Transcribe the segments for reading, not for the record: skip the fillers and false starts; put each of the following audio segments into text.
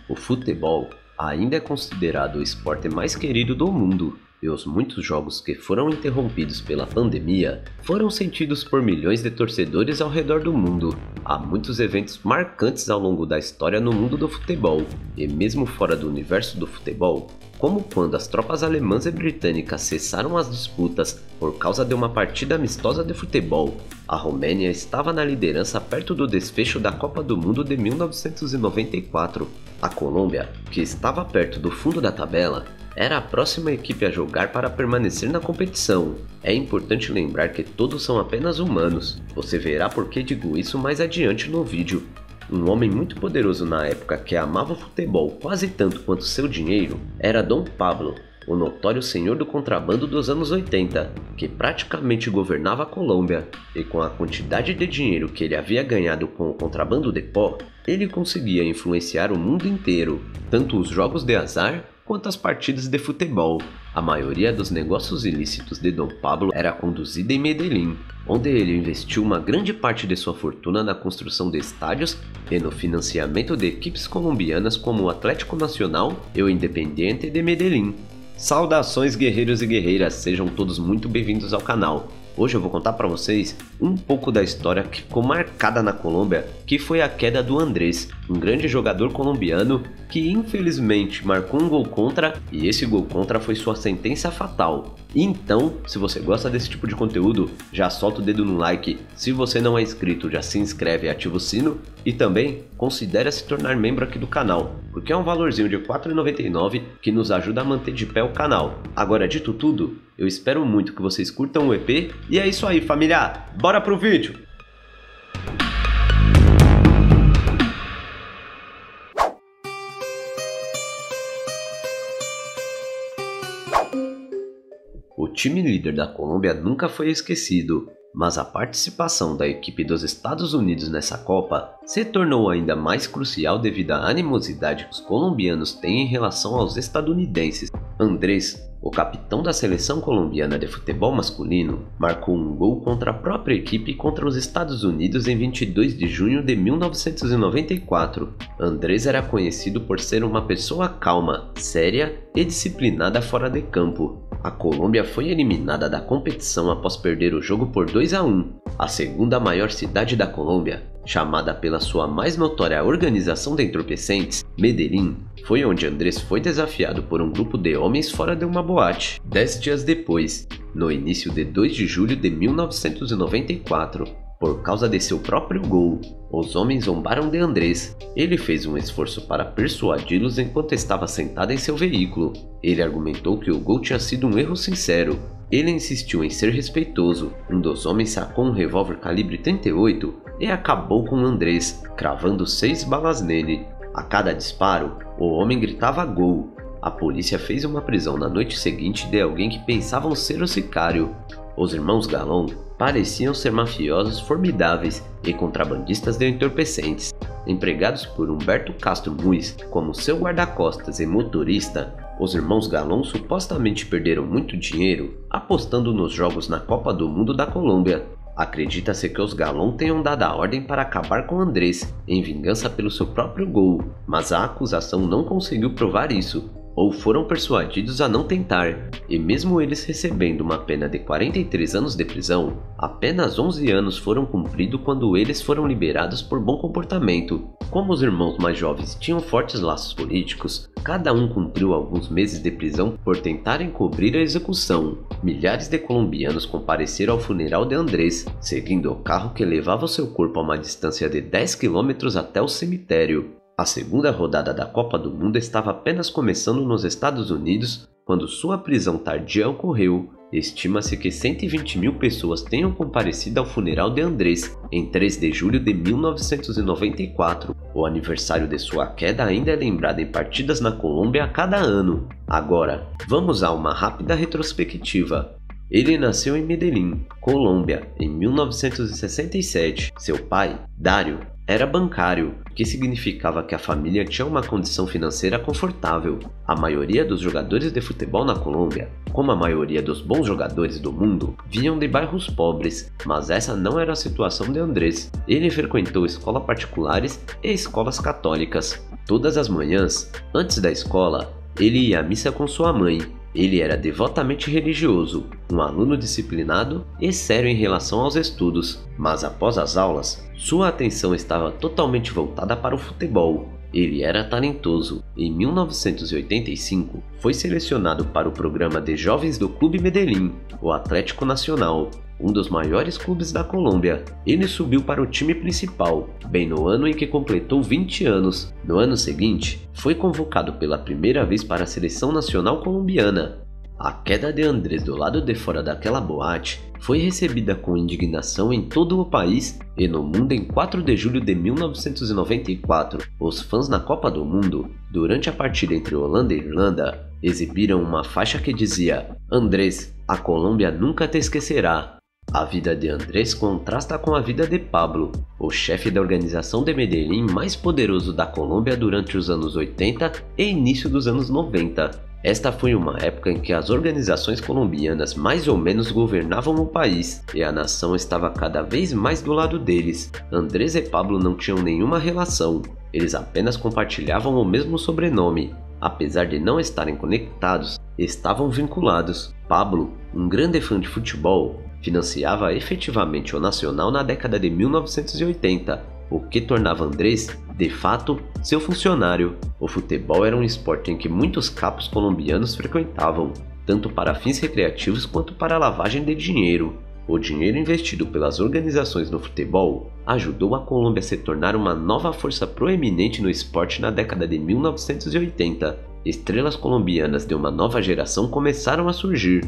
O futebol ainda é considerado o esporte mais querido do mundo, e os muitos jogos que foram interrompidos pela pandemia foram sentidos por milhões de torcedores ao redor do mundo. Há muitos eventos marcantes ao longo da história no mundo do futebol, e mesmo fora do universo do futebol, como quando as tropas alemãs e britânicas cessaram as disputas por causa de uma partida amistosa de futebol. A Romênia estava na liderança perto do desfecho da Copa do Mundo de 1994. A Colômbia, que estava perto do fundo da tabela, era a próxima equipe a jogar para permanecer na competição. É importante lembrar que todos são apenas humanos. Você verá por que digo isso mais adiante no vídeo. Um homem muito poderoso na época que amava o futebol quase tanto quanto seu dinheiro era Dom Pablo, o notório senhor do contrabando dos anos 80, que praticamente governava a Colômbia, e com a quantidade de dinheiro que ele havia ganhado com o contrabando de pó, ele conseguia influenciar o mundo inteiro, tanto os jogos de azar quanto as partidas de futebol. A maioria dos negócios ilícitos de Dom Pablo era conduzida em Medellín, onde ele investiu uma grande parte de sua fortuna na construção de estádios e no financiamento de equipes colombianas como o Atlético Nacional e o Independiente de Medellín. Saudações guerreiros e guerreiras, sejam todos muito bem-vindos ao canal. Hoje eu vou contar para vocês um pouco da história que ficou marcada na Colômbia, que foi a queda do Andrés, um grande jogador colombiano que infelizmente marcou um gol contra, e esse gol contra foi sua sentença fatal. Então, se você gosta desse tipo de conteúdo, já solta o dedo no like. Se você não é inscrito, já se inscreve e ativa o sino. E também considere se tornar membro aqui do canal, porque é um valorzinho de R$ 4,99 que nos ajuda a manter de pé o canal. Agora, dito tudo, eu espero muito que vocês curtam o EP. E é isso aí, família! Bora pro vídeo! O time líder da Colômbia nunca foi esquecido, mas a participação da equipe dos Estados Unidos nessa Copa se tornou ainda mais crucial devido à animosidade que os colombianos têm em relação aos estadunidenses. Andrés, o capitão da seleção colombiana de futebol masculino, marcou um gol contra a própria equipe contra os Estados Unidos em 22 de junho de 1994. Andrés era conhecido por ser uma pessoa calma, séria e disciplinada fora de campo. A Colômbia foi eliminada da competição após perder o jogo por 2-1. A segunda maior cidade da Colômbia, chamada pela sua mais notória organização de entorpecentes, Medellín, foi onde Andrés foi desafiado por um grupo de homens fora de uma boate. 10 dias depois, no início de 2 de julho de 1994, por causa de seu próprio gol, os homens zombaram de Andrés. Ele fez um esforço para persuadi-los enquanto estava sentado em seu veículo. Ele argumentou que o gol tinha sido um erro sincero. Ele insistiu em ser respeitoso. Um dos homens sacou um revólver calibre 38 e acabou com Andrés, cravando 6 balas nele. A cada disparo, o homem gritava gol. A polícia fez uma prisão na noite seguinte de alguém que pensavam ser o sicário. Os irmãos Galón pareciam ser mafiosos formidáveis e contrabandistas de entorpecentes. Empregados por Humberto Castro Muiz como seu guarda-costas e motorista, os irmãos Galón supostamente perderam muito dinheiro apostando nos jogos na Copa do Mundo da Colômbia. Acredita-se que os Galón tenham dado a ordem para acabar com Andrés, em vingança pelo seu próprio gol, mas a acusação não conseguiu provar isso, ou foram persuadidos a não tentar, e mesmo eles recebendo uma pena de 43 anos de prisão, apenas 11 anos foram cumpridos quando eles foram liberados por bom comportamento. Como os irmãos mais jovens tinham fortes laços políticos, cada um cumpriu alguns meses de prisão por tentar encobrir a execução. Milhares de colombianos compareceram ao funeral de Andrés, seguindo o carro que levava seu corpo a uma distância de 10 km até o cemitério. A segunda rodada da Copa do Mundo estava apenas começando nos Estados Unidos quando sua prisão tardia ocorreu. Estima-se que 120 mil pessoas tenham comparecido ao funeral de Andrés em 3 de julho de 1994. O aniversário de sua queda ainda é lembrado em partidas na Colômbia a cada ano. Agora, vamos a uma rápida retrospectiva. Ele nasceu em Medellín, Colômbia, em 1967. Seu pai, Dario, era bancário, o que significava que a família tinha uma condição financeira confortável. A maioria dos jogadores de futebol na Colômbia, como a maioria dos bons jogadores do mundo, vinham de bairros pobres, mas essa não era a situação de Andrés. Ele frequentou escolas particulares e escolas católicas. Todas as manhãs, antes da escola, ele ia à missa com sua mãe. Ele era devotamente religioso, um aluno disciplinado e sério em relação aos estudos, mas após as aulas, sua atenção estava totalmente voltada para o futebol. Ele era talentoso. Em 1985, foi selecionado para o programa de jovens do Clube Medellín, o Atlético Nacional, um dos maiores clubes da Colômbia. Ele subiu para o time principal, bem no ano em que completou 20 anos. No ano seguinte, foi convocado pela primeira vez para a seleção nacional colombiana. A queda de Andrés do lado de fora daquela boate foi recebida com indignação em todo o país e no mundo em 4 de julho de 1994. Os fãs na Copa do Mundo, durante a partida entre Holanda e Irlanda, exibiram uma faixa que dizia: "Andrés, a Colômbia nunca te esquecerá." A vida de Andrés contrasta com a vida de Pablo, o chefe da organização de Medellín mais poderoso da Colômbia durante os anos 80 e início dos anos 90. Esta foi uma época em que as organizações colombianas mais ou menos governavam o país e a nação estava cada vez mais do lado deles. Andrés e Pablo não tinham nenhuma relação, eles apenas compartilhavam o mesmo sobrenome. Apesar de não estarem conectados, estavam vinculados. Pablo, um grande fã de futebol, financiava efetivamente o Nacional na década de 1980, o que tornava Andrés, de fato, seu funcionário. O futebol era um esporte em que muitos capos colombianos frequentavam, tanto para fins recreativos quanto para lavagem de dinheiro. O dinheiro investido pelas organizações no futebol ajudou a Colômbia a se tornar uma nova força proeminente no esporte na década de 1980. Estrelas colombianas de uma nova geração começaram a surgir.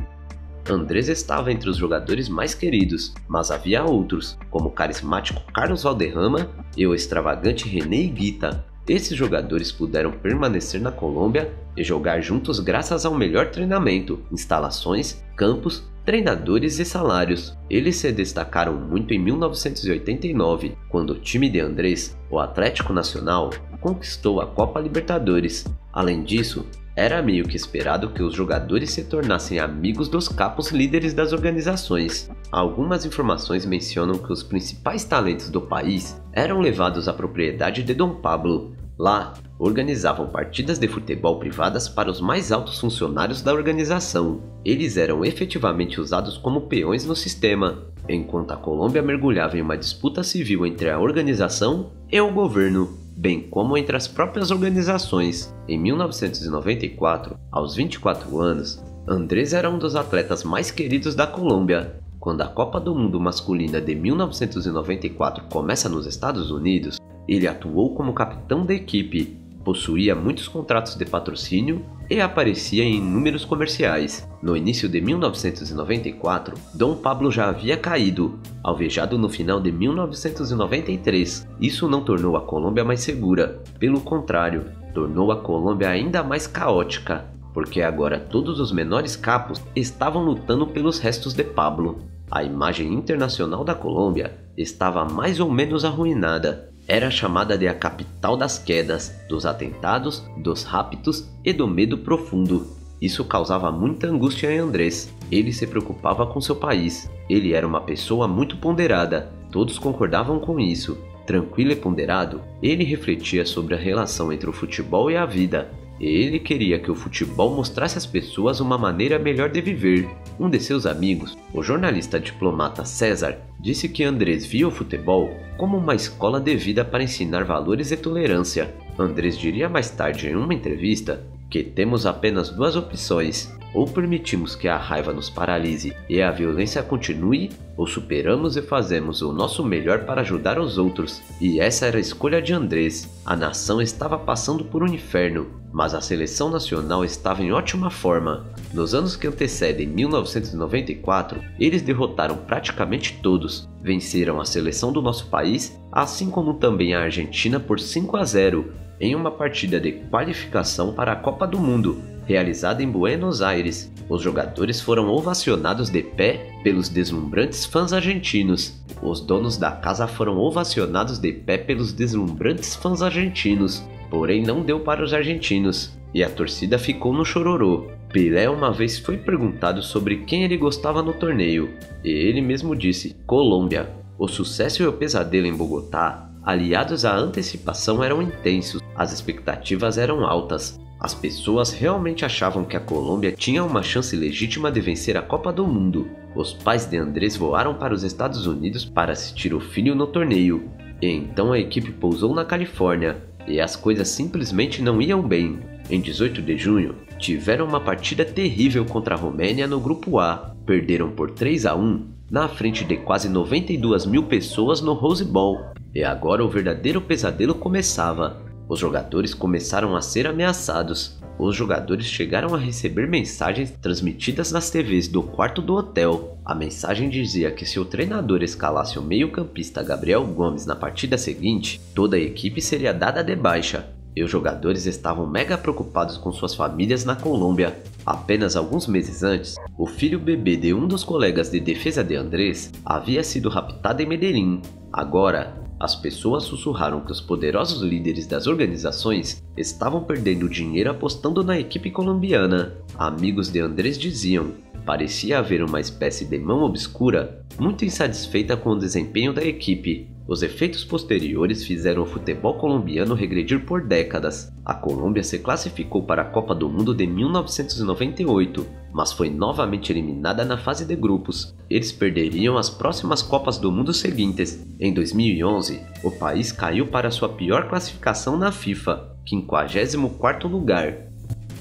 Andrés estava entre os jogadores mais queridos, mas havia outros, como o carismático Carlos Valderrama e o extravagante René Higuita. Esses jogadores puderam permanecer na Colômbia e jogar juntos graças ao melhor treinamento, instalações, campos, treinadores e salários. Eles se destacaram muito em 1989, quando o time de Andrés, o Atlético Nacional, conquistou a Copa Libertadores. Além disso, era meio que esperado que os jogadores se tornassem amigos dos capos líderes das organizações. Algumas informações mencionam que os principais talentos do país eram levados à propriedade de Dom Pablo. Lá, organizavam partidas de futebol privadas para os mais altos funcionários da organização. Eles eram efetivamente usados como peões no sistema, enquanto a Colômbia mergulhava em uma disputa civil entre a organização e o governo, bem como entre as próprias organizações. Em 1994, aos 24 anos, Andrés era um dos atletas mais queridos da Colômbia. Quando a Copa do Mundo masculina de 1994 começa nos Estados Unidos, ele atuou como capitão da equipe, possuía muitos contratos de patrocínio e aparecia em inúmeros comerciais. No início de 1994, Dom Pablo já havia caído, alvejado no final de 1993. Isso não tornou a Colômbia mais segura, pelo contrário, tornou a Colômbia ainda mais caótica, porque agora todos os menores capos estavam lutando pelos restos de Pablo. A imagem internacional da Colômbia estava mais ou menos arruinada. Era chamada de a capital das quedas, dos atentados, dos raptos e do medo profundo. Isso causava muita angústia em Andrés. Ele se preocupava com seu país. Ele era uma pessoa muito ponderada. Todos concordavam com isso. Tranquilo e ponderado, ele refletia sobre a relação entre o futebol e a vida. Ele queria que o futebol mostrasse às pessoas uma maneira melhor de viver. Um de seus amigos, o jornalista diplomata César, disse que Andrés via o futebol como uma escola de vida para ensinar valores e tolerância. Andrés diria mais tarde em uma entrevista que temos apenas duas opções: ou permitimos que a raiva nos paralise e a violência continue, ou superamos e fazemos o nosso melhor para ajudar os outros. E essa era a escolha de Andrés. A nação estava passando por um inferno, mas a seleção nacional estava em ótima forma. Nos anos que antecedem 1994, eles derrotaram praticamente todos. Venceram a seleção do nosso país, assim como também a Argentina por 5-0, em uma partida de qualificação para a Copa do Mundo. realizada em Buenos Aires. Os jogadores foram ovacionados de pé pelos deslumbrantes fãs argentinos. Os donos da casa foram ovacionados de pé pelos deslumbrantes fãs argentinos, porém não deu para os argentinos, e a torcida ficou no chororô. Pelé uma vez foi perguntado sobre quem ele gostava no torneio, e ele mesmo disse: Colômbia. O sucesso e o pesadelo em Bogotá, aliados à antecipação, eram intensos, as expectativas eram altas. As pessoas realmente achavam que a Colômbia tinha uma chance legítima de vencer a Copa do Mundo. Os pais de Andrés voaram para os Estados Unidos para assistir o filho no torneio, e então a equipe pousou na Califórnia, e as coisas simplesmente não iam bem. Em 18 de junho, tiveram uma partida terrível contra a Romênia no Grupo A. Perderam por 3-1, na frente de quase 92 mil pessoas no Rose Bowl. E agora o verdadeiro pesadelo começava. Os jogadores começaram a ser ameaçados. Os jogadores chegaram a receber mensagens transmitidas nas TVs do quarto do hotel. A mensagem dizia que se o treinador escalasse o meio-campista Gabriel Gomes na partida seguinte, toda a equipe seria dada de baixa. E os jogadores estavam mega preocupados com suas famílias na Colômbia. Apenas alguns meses antes, o filho bebê de um dos colegas de defesa de Andrés havia sido raptado em Medellín. Agora, as pessoas sussurraram que os poderosos líderes das organizações estavam perdendo dinheiro apostando na equipe colombiana. Amigos de Andrés diziam: parecia haver uma espécie de mão obscura, muito insatisfeita com o desempenho da equipe. Os efeitos posteriores fizeram o futebol colombiano regredir por décadas. A Colômbia se classificou para a Copa do Mundo de 1998, mas foi novamente eliminada na fase de grupos. Eles perderiam as próximas Copas do Mundo seguintes. Em 2011, o país caiu para sua pior classificação na FIFA, 54º lugar.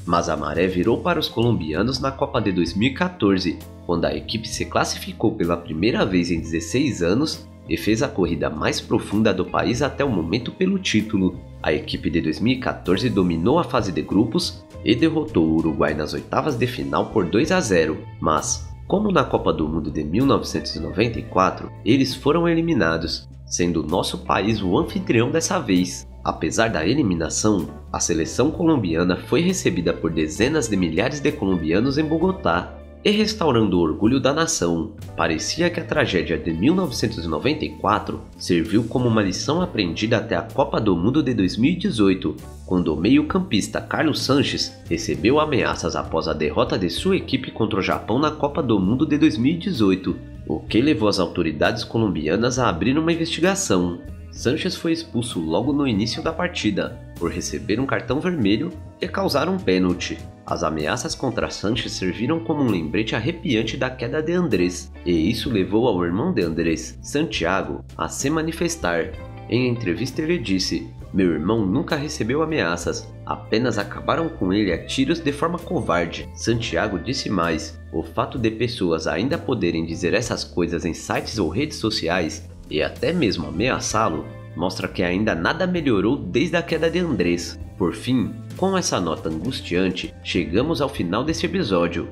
Mas a maré virou para os colombianos na Copa de 2014, quando a equipe se classificou pela primeira vez em 16 anos e fez a corrida mais profunda do país até o momento pelo título. A equipe de 2014 dominou a fase de grupos e derrotou o Uruguai nas oitavas de final por 2-0, mas, como na Copa do Mundo de 1994, eles foram eliminados, sendo nosso país o anfitrião dessa vez. Apesar da eliminação, a seleção colombiana foi recebida por dezenas de milhares de colombianos em Bogotá, e restaurando o orgulho da nação. Parecia que a tragédia de 1994 serviu como uma lição aprendida até a Copa do Mundo de 2018, quando o meio-campista Carlos Sanches recebeu ameaças após a derrota de sua equipe contra o Japão na Copa do Mundo de 2018, o que levou as autoridades colombianas a abrir uma investigação. Sanches foi expulso logo no início da partida, por receber um cartão vermelho e causar um pênalti. As ameaças contra Sanches serviram como um lembrete arrepiante da queda de Andrés, e isso levou ao irmão de Andrés, Santiago, a se manifestar. Em entrevista ele disse: "Meu irmão nunca recebeu ameaças, apenas acabaram com ele a tiros de forma covarde." Santiago disse mais: "O fato de pessoas ainda poderem dizer essas coisas em sites ou redes sociais, e até mesmo ameaçá-lo, mostra que ainda nada melhorou desde a queda de Andrés." Por fim, com essa nota angustiante, chegamos ao final desse episódio.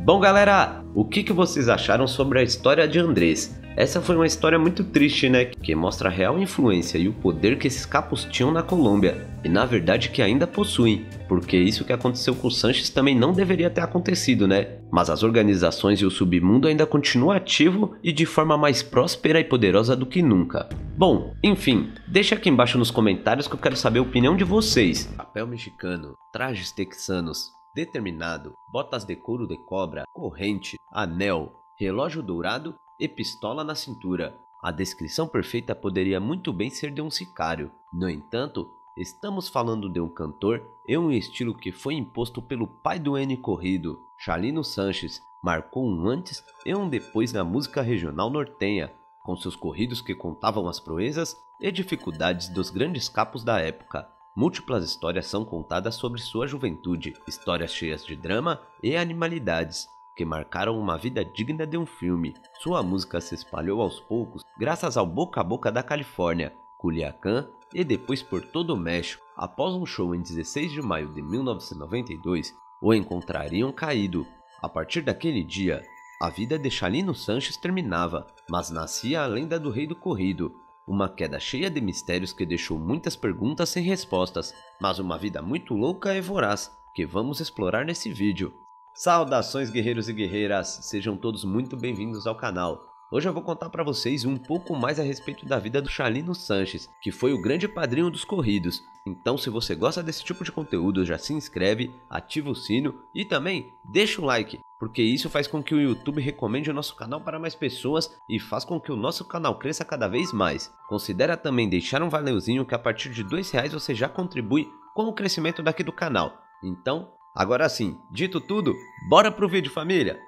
Bom galera, o que vocês acharam sobre a história de Andrés? Essa foi uma história muito triste, né? Que mostra a real influência e o poder que esses capos tinham na Colômbia, e na verdade que ainda possuem, porque isso que aconteceu com o Sanches também não deveria ter acontecido, né? Mas as organizações e o submundo ainda continuam ativo e de forma mais próspera e poderosa do que nunca. Bom, enfim, deixa aqui embaixo nos comentários que eu quero saber a opinião de vocês. Chapéu mexicano, trajes texanos, determinado, botas de couro de cobra, corrente, anel, relógio dourado e pistola na cintura. A descrição perfeita poderia muito bem ser de um sicário. No entanto, estamos falando de um cantor e um estilo que foi imposto pelo pai do N corrido, Chalino Sanches, marcou um antes e um depois na música regional nortenha, com seus corridos que contavam as proezas e dificuldades dos grandes capos da época. Múltiplas histórias são contadas sobre sua juventude, histórias cheias de drama e animalidades, que marcaram uma vida digna de um filme. Sua música se espalhou aos poucos graças ao boca a boca da Califórnia, Culiacán e depois por todo o México. Após um show em 16 de maio de 1992, o encontrariam caído. A partir daquele dia, a vida de Chalino Sanches terminava, mas nascia a lenda do Rei do Corrido. uma queda cheia de mistérios que deixou muitas perguntas sem respostas, mas uma vida muito louca e voraz, que vamos explorar nesse vídeo. Saudações guerreiros e guerreiras, sejam todos muito bem-vindos ao canal. Hoje eu vou contar para vocês um pouco mais a respeito da vida do Chalino Sanches, que foi o grande padrinho dos corridos. Então se você gosta desse tipo de conteúdo, já se inscreve, ativa o sino e também deixa o like, porque isso faz com que o YouTube recomende o nosso canal para mais pessoas e faz com que o nosso canal cresça cada vez mais. Considera também deixar um valeuzinho, que a partir de R$2 você já contribui com o crescimento daqui do canal. Então, agora sim, dito tudo, bora pro vídeo, família!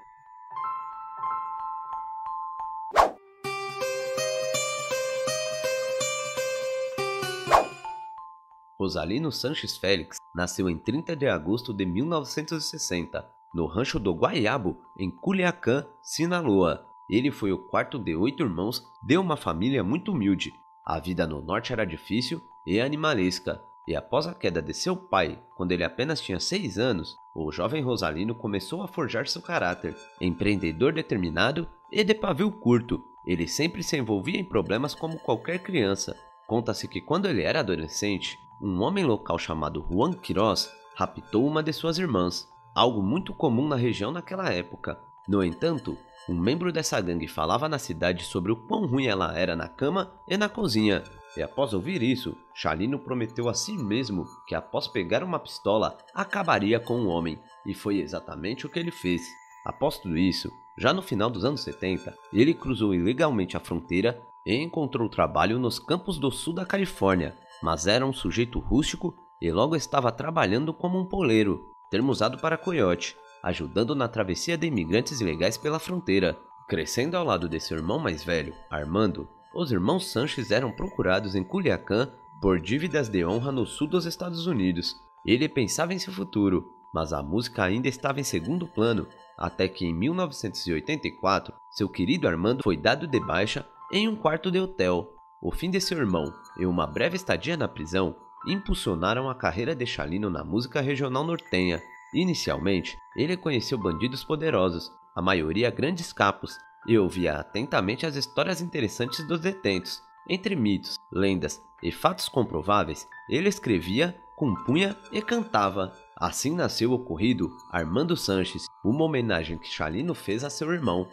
Rosalino Sanches Félix nasceu em 30 de agosto de 1960, no rancho do Guaiabo, em Culiacán, Sinaloa. Ele foi o quarto de 8 irmãos de uma família muito humilde. A vida no norte era difícil e animalesca, e após a queda de seu pai, quando ele apenas tinha 6 anos, o jovem Rosalino começou a forjar seu caráter. Empreendedor determinado e de pavio curto, ele sempre se envolvia em problemas como qualquer criança. Conta-se que quando ele era adolescente, um homem local chamado Juan Quiroz raptou uma de suas irmãs, algo muito comum na região naquela época. No entanto, um membro dessa gangue falava na cidade sobre o quão ruim ela era na cama e na cozinha, e após ouvir isso, Chalino prometeu a si mesmo que após pegar uma pistola, acabaria com o homem, e foi exatamente o que ele fez. Após tudo isso, já no final dos anos 70, ele cruzou ilegalmente a fronteira e encontrou trabalho nos campos do sul da Califórnia, mas era um sujeito rústico e logo estava trabalhando como um poleiro, termo usado para coiote, ajudando na travessia de imigrantes ilegais pela fronteira. Crescendo ao lado de seu irmão mais velho, Armando, os irmãos Sanches eram procurados em Culiacán por dívidas de honra no sul dos Estados Unidos. Ele pensava em seu futuro, mas a música ainda estava em segundo plano, até que em 1984, seu querido Armando foi dado de baixa em um quarto de hotel. O fim de seu irmão e uma breve estadia na prisão impulsionaram a carreira de Chalino na música regional nortenha. Inicialmente, ele conheceu bandidos poderosos, a maioria grandes capos, e ouvia atentamente as histórias interessantes dos detentos. Entre mitos, lendas e fatos comprováveis, ele escrevia, compunha e cantava. Assim nasceu o corrido Armando Sanches, uma homenagem que Chalino fez a seu irmão.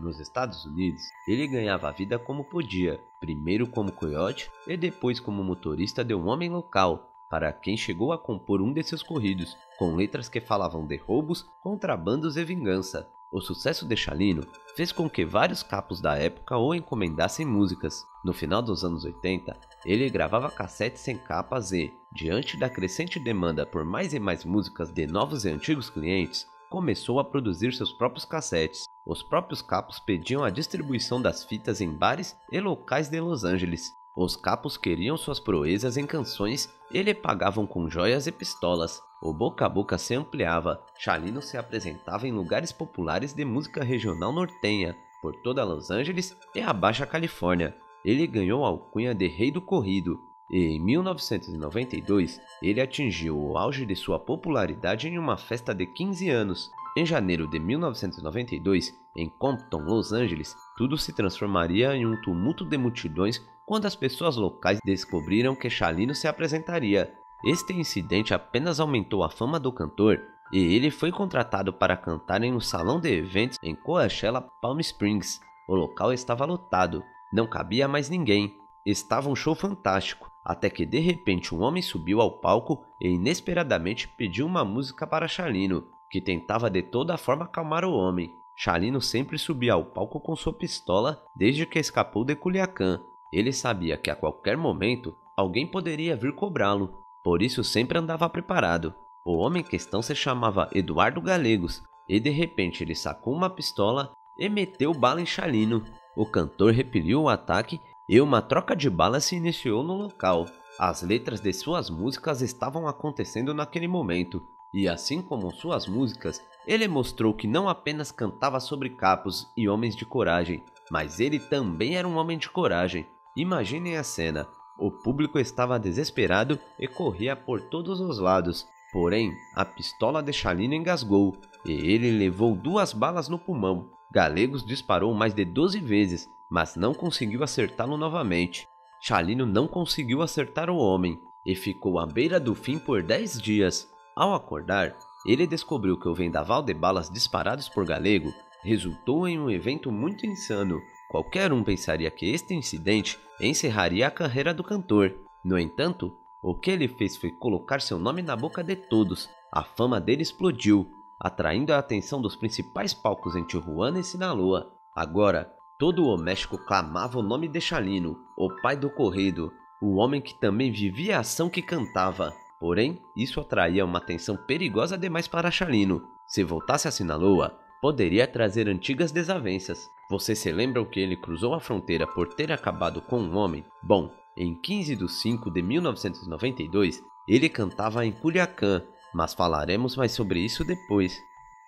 Nos Estados Unidos, ele ganhava a vida como podia, primeiro como coiote e depois como motorista de um homem local, para quem chegou a compor um de seus corridos, com letras que falavam de roubos, contrabandos e vingança. O sucesso de Chalino fez com que vários capos da época o encomendassem músicas. No final dos anos 80, ele gravava cassetes sem capas e, diante da crescente demanda por mais e mais músicas de novos e antigos clientes, começou a produzir seus próprios cassetes. Os próprios capos pediam a distribuição das fitas em bares e locais de Los Angeles. Os capos queriam suas proezas em canções e lhe pagavam com joias e pistolas. O boca a boca se ampliava. Chalino se apresentava em lugares populares de música regional nortenha, por toda Los Angeles e a Baixa Califórnia. Ele ganhou a alcunha de Rei do Corrido, e em 1992 ele atingiu o auge de sua popularidade em uma festa de 15 anos. Em janeiro de 1992, em Compton, Los Angeles, tudo se transformaria em um tumulto de multidões quando as pessoas locais descobriram que Chalino se apresentaria. Este incidente apenas aumentou a fama do cantor e ele foi contratado para cantar em um salão de eventos em Coachella, Palm Springs. O local estava lotado, não cabia mais ninguém. Estava um show fantástico, até que de repente um homem subiu ao palco e inesperadamente pediu uma música para Chalino, que tentava de toda forma acalmar o homem. Chalino sempre subia ao palco com sua pistola desde que escapou de Culiacán. Ele sabia que a qualquer momento alguém poderia vir cobrá-lo, por isso sempre andava preparado. O homem em questão se chamava Eduardo Galegos, e de repente ele sacou uma pistola e meteu bala em Chalino. O cantor repeliu o ataque e uma troca de balas se iniciou no local. As letras de suas músicas estavam acontecendo naquele momento, e assim como suas músicas, ele mostrou que não apenas cantava sobre capos e homens de coragem, mas ele também era um homem de coragem. Imaginem a cena, o público estava desesperado e corria por todos os lados, porém a pistola de Chalino engasgou e ele levou 2 balas no pulmão. Galegos disparou mais de 12 vezes, mas não conseguiu acertá-lo novamente. Chalino não conseguiu acertar o homem e ficou à beira do fim por 10 dias. Ao acordar, ele descobriu que o vendaval de balas disparados por Galego resultou em um evento muito insano. Qualquer um pensaria que este incidente encerraria a carreira do cantor. No entanto, o que ele fez foi colocar seu nome na boca de todos. A fama dele explodiu, atraindo a atenção dos principais palcos em Tijuana e Sinaloa. Agora, todo o México clamava o nome de Chalino, o pai do corrido, o homem que também vivia a ação que cantava. Porém, isso atraía uma atenção perigosa demais para Chalino. Se voltasse a Sinaloa, poderia trazer antigas desavenças. Você se lembra que ele cruzou a fronteira por ter acabado com um homem? Bom, em 15 de 5 de 1992, ele cantava em Culiacán, mas falaremos mais sobre isso depois.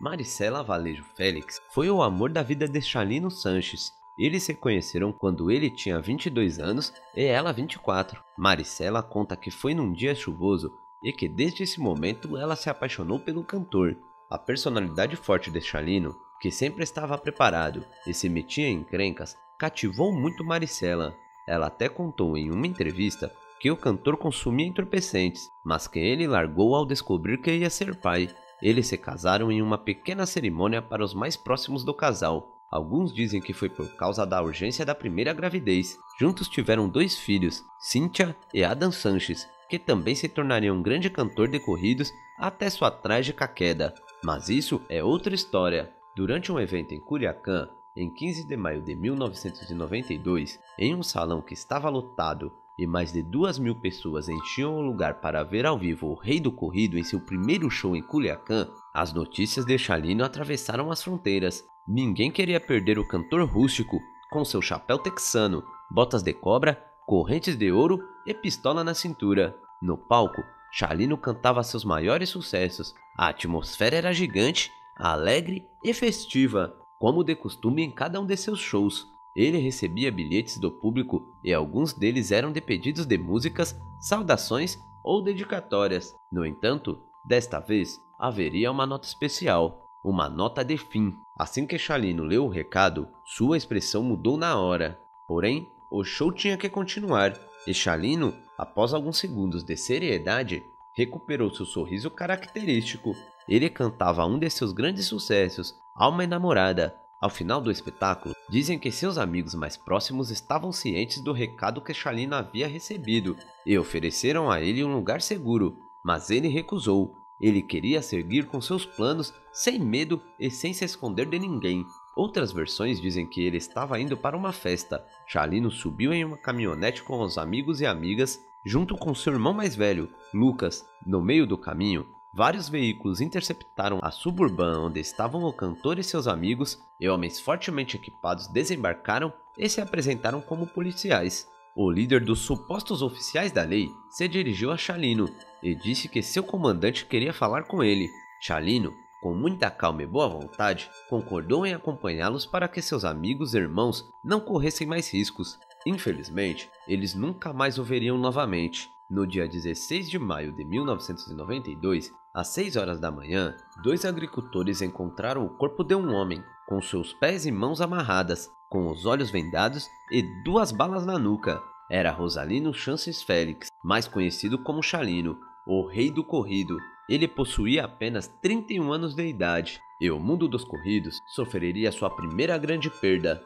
Maricela Valejo Félix foi o amor da vida de Chalino Sanches. Eles se conheceram quando ele tinha 22 anos e ela 24. Maricela conta que foi num dia chuvoso e que desde esse momento ela se apaixonou pelo cantor. A personalidade forte de Chalino, que sempre estava preparado e se metia em encrencas, cativou muito Maricela. Ela até contou em uma entrevista que o cantor consumia entorpecentes, mas que ele largou ao descobrir que ia ser pai. Eles se casaram em uma pequena cerimônia para os mais próximos do casal. Alguns dizem que foi por causa da urgência da primeira gravidez. Juntos tiveram 2 filhos, Cynthia e Adam Sanches, que também se tornaria um grande cantor de corridos até sua trágica queda. Mas isso é outra história. Durante um evento em Culiacán, em 15 de maio de 1992, em um salão que estava lotado e mais de 2.000 pessoas enchiam o lugar para ver ao vivo o Rei do Corrido em seu primeiro show em Culiacán, as notícias de Chalino atravessaram as fronteiras. Ninguém queria perder o cantor rústico, com seu chapéu texano, botas de cobra, correntes de ouro e pistola na cintura. No palco, Chalino cantava seus maiores sucessos. A atmosfera era gigante, alegre e festiva, como de costume em cada um de seus shows. Ele recebia bilhetes do público e alguns deles eram de pedidos de músicas, saudações ou dedicatórias. No entanto, desta vez haveria uma nota especial, uma nota de fim. Assim que Chalino leu o recado, sua expressão mudou na hora. Porém, o show tinha que continuar, e Chalino, após alguns segundos de seriedade, recuperou seu sorriso característico. Ele cantava um de seus grandes sucessos, Alma Enamorada. Ao final do espetáculo, dizem que seus amigos mais próximos estavam cientes do recado que Chalino havia recebido e ofereceram a ele um lugar seguro, mas ele recusou. Ele queria seguir com seus planos sem medo e sem se esconder de ninguém. Outras versões dizem que ele estava indo para uma festa. Chalino subiu em uma caminhonete com os amigos e amigas, junto com seu irmão mais velho, Lucas. No meio do caminho, vários veículos interceptaram a Suburban onde estavam o cantor e seus amigos, e homens fortemente equipados desembarcaram e se apresentaram como policiais. O líder dos supostos oficiais da lei se dirigiu a Chalino e disse que seu comandante queria falar com ele. Chalino, com muita calma e boa vontade, concordou em acompanhá-los para que seus amigos e irmãos não corressem mais riscos. Infelizmente, eles nunca mais o veriam novamente. No dia 16 de maio de 1992, às 6 horas da manhã, 2 agricultores encontraram o corpo de um homem, com seus pés e mãos amarradas, com os olhos vendados e 2 balas na nuca. Era Rosalino Sanches Félix, mais conhecido como Chalino, o Rei do Corrido. Ele possuía apenas 31 anos de idade, e o mundo dos corridos sofreria sua primeira grande perda.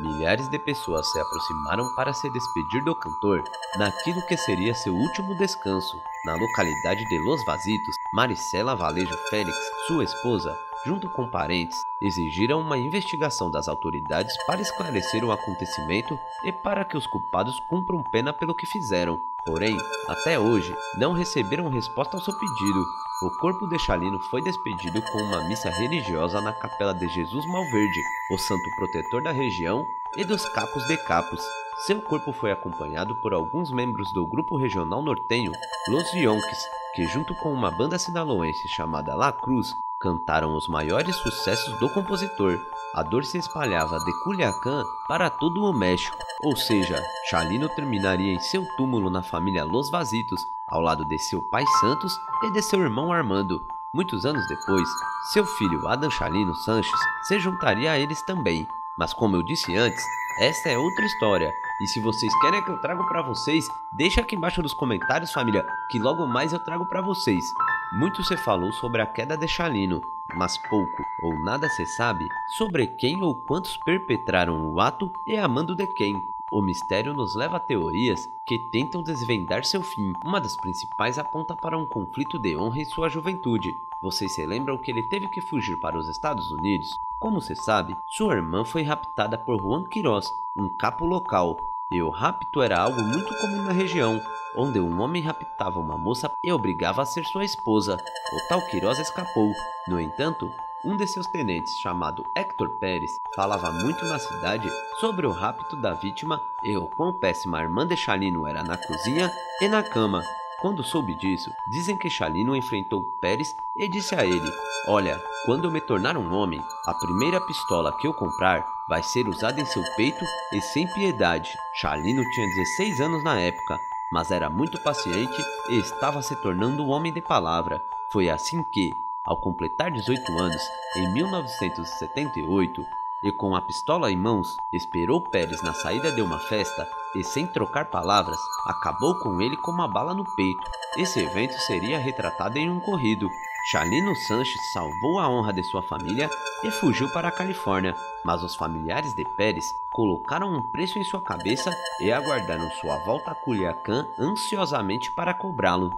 Milhares de pessoas se aproximaram para se despedir do cantor naquilo que seria seu último descanso. Na localidade de Los Vasitos, Maricela Valejo Félix, sua esposa, junto com parentes, exigiram uma investigação das autoridades para esclarecer o acontecimento e para que os culpados cumpram pena pelo que fizeram. Porém, até hoje, não receberam resposta ao seu pedido. O corpo de Chalino foi despedido com uma missa religiosa na Capela de Jesus Malverde, o santo protetor da região e dos Capos de Capos. Seu corpo foi acompanhado por alguns membros do grupo regional nortenho, Los Yonques, que junto com uma banda sinaloense chamada La Cruz, cantaram os maiores sucessos do compositor. A dor se espalhava de Culiacán para todo o México, ou seja, Chalino terminaria em seu túmulo na família Los Vasitos, ao lado de seu pai Santos e de seu irmão Armando. Muitos anos depois, seu filho Adam Chalino Sanches se juntaria a eles também. Mas como eu disse antes, esta é outra história, E se vocês querem que eu trago pra vocês, deixa aqui embaixo nos comentários, família, que logo mais eu trago pra vocês. Muito se falou sobre a queda de Chalino, mas pouco ou nada se sabe sobre quem ou quantos perpetraram o ato e a mando de quem. O mistério nos leva a teorias que tentam desvendar seu fim. Uma das principais aponta para um conflito de honra em sua juventude. Vocês se lembram que ele teve que fugir para os Estados Unidos? Como se sabe, sua irmã foi raptada por Juan Quirós, um capo local, e o rapto era algo muito comum na região, onde um homem raptava uma moça e obrigava a ser sua esposa. O tal Quirós escapou. No entanto, um de seus tenentes, chamado Héctor Pérez, falava muito na cidade sobre o rapto da vítima e o quão péssima a irmã de Chalino era na cozinha e na cama. Quando soube disso, dizem que Chalino enfrentou Pérez e disse a ele: "Olha, quando eu me tornar um homem, a primeira pistola que eu comprar vai ser usada em seu peito e sem piedade." Chalino tinha 16 anos na época, mas era muito paciente e estava se tornando um homem de palavra. Foi assim que, ao completar 18 anos, em 1978, e com a pistola em mãos, esperou Pérez na saída de uma festa e, sem trocar palavras, acabou com ele com uma bala no peito. Esse evento seria retratado em um corrido. Chalino Sanches salvou a honra de sua família e fugiu para a Califórnia, mas os familiares de Pérez colocaram um preço em sua cabeça e aguardaram sua volta a Culiacán ansiosamente para cobrá-lo.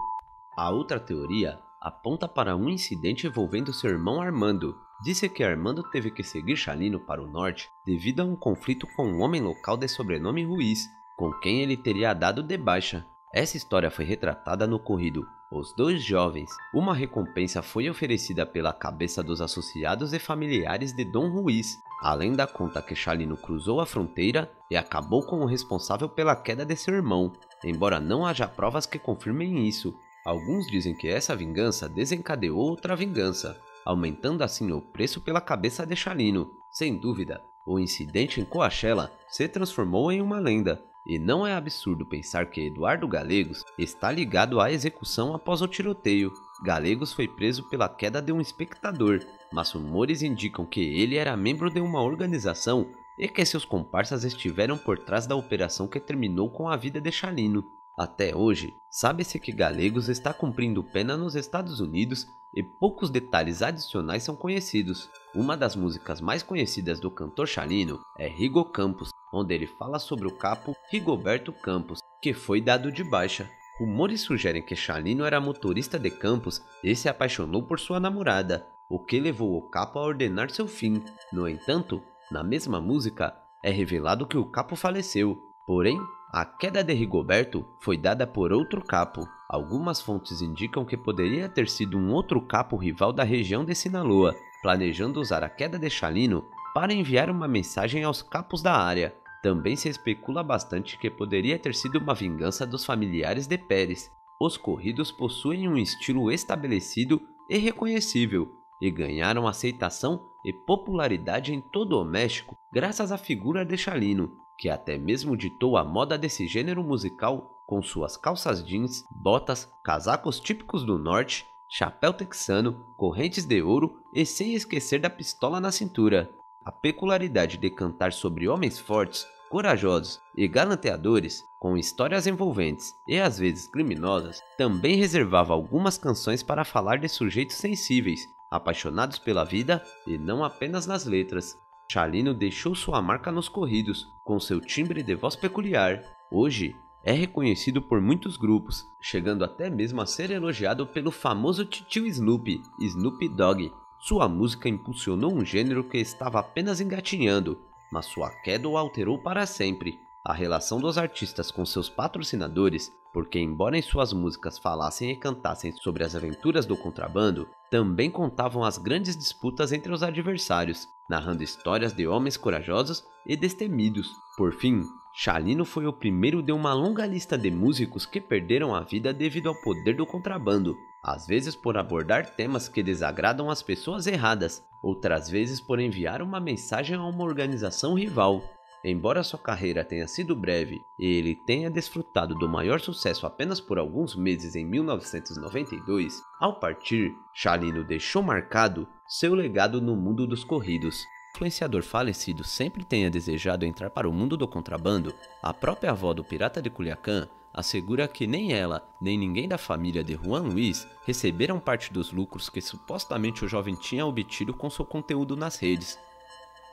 A outra teoria aponta para um incidente envolvendo seu irmão Armando. Disse que Armando teve que seguir Chalino para o norte devido a um conflito com um homem local de sobrenome Ruiz, com quem ele teria dado de baixa. Essa história foi retratada no corrido Os Dois Jovens. Uma recompensa foi oferecida pela cabeça dos associados e familiares de Dom Ruiz, além da conta que Chalino cruzou a fronteira e acabou com o responsável pela queda de seu irmão, embora não haja provas que confirmem isso. Alguns dizem que essa vingança desencadeou outra vingança, aumentando assim o preço pela cabeça de Chalino. Sem dúvida, o incidente em Coachella se transformou em uma lenda, e não é absurdo pensar que Eduardo Gallegos está ligado à execução após o tiroteio. Gallegos foi preso pela queda de um espectador, mas rumores indicam que ele era membro de uma organização e que seus comparsas estiveram por trás da operação que terminou com a vida de Chalino. Até hoje, sabe-se que Gallegos está cumprindo pena nos Estados Unidos e poucos detalhes adicionais são conhecidos. Uma das músicas mais conhecidas do cantor Chalino é Rigo Campos, onde ele fala sobre o capo Rigoberto Campos, que foi dado de baixa. Rumores sugerem que Chalino era motorista de Campos e se apaixonou por sua namorada, o que levou o capo a ordenar seu fim. No entanto, na mesma música, é revelado que o capo faleceu. Porém, a queda de Rigoberto foi dada por outro capo. Algumas fontes indicam que poderia ter sido um outro capo rival da região de Sinaloa, planejando usar a queda de Chalino para enviar uma mensagem aos capos da área. Também se especula bastante que poderia ter sido uma vingança dos familiares de Pérez. Os corridos possuem um estilo estabelecido e reconhecível, e ganharam aceitação e popularidade em todo o México graças à figura de Chalino, que até mesmo ditou a moda desse gênero musical com suas calças jeans, botas, casacos típicos do norte, chapéu texano, correntes de ouro e sem esquecer da pistola na cintura. A peculiaridade de cantar sobre homens fortes, corajosos e galanteadores, com histórias envolventes e às vezes criminosas, também reservava algumas canções para falar de sujeitos sensíveis, apaixonados pela vida e não apenas nas letras. Chalino deixou sua marca nos corridos, com seu timbre de voz peculiar. Hoje, é reconhecido por muitos grupos, chegando até mesmo a ser elogiado pelo famoso titio Snoopy, Snoop Dogg. Sua música impulsionou um gênero que estava apenas engatinhando, mas sua queda o alterou para sempre. A relação dos artistas com seus patrocinadores, porque embora em suas músicas falassem e cantassem sobre as aventuras do contrabando, também contavam as grandes disputas entre os adversários, narrando histórias de homens corajosos e destemidos. Por fim, Chalino foi o primeiro de uma longa lista de músicos que perderam a vida devido ao poder do contrabando, às vezes por abordar temas que desagradam as pessoas erradas, outras vezes por enviar uma mensagem a uma organização rival. Embora sua carreira tenha sido breve e ele tenha desfrutado do maior sucesso apenas por alguns meses em 1992, ao partir, Chalino deixou marcado seu legado no mundo dos corridos. influenciador falecido sempre tenha desejado entrar para o mundo do contrabando, a própria avó do pirata de Culiacán assegura que nem ela, nem ninguém da família de Juan Luis receberam parte dos lucros que supostamente o jovem tinha obtido com seu conteúdo nas redes.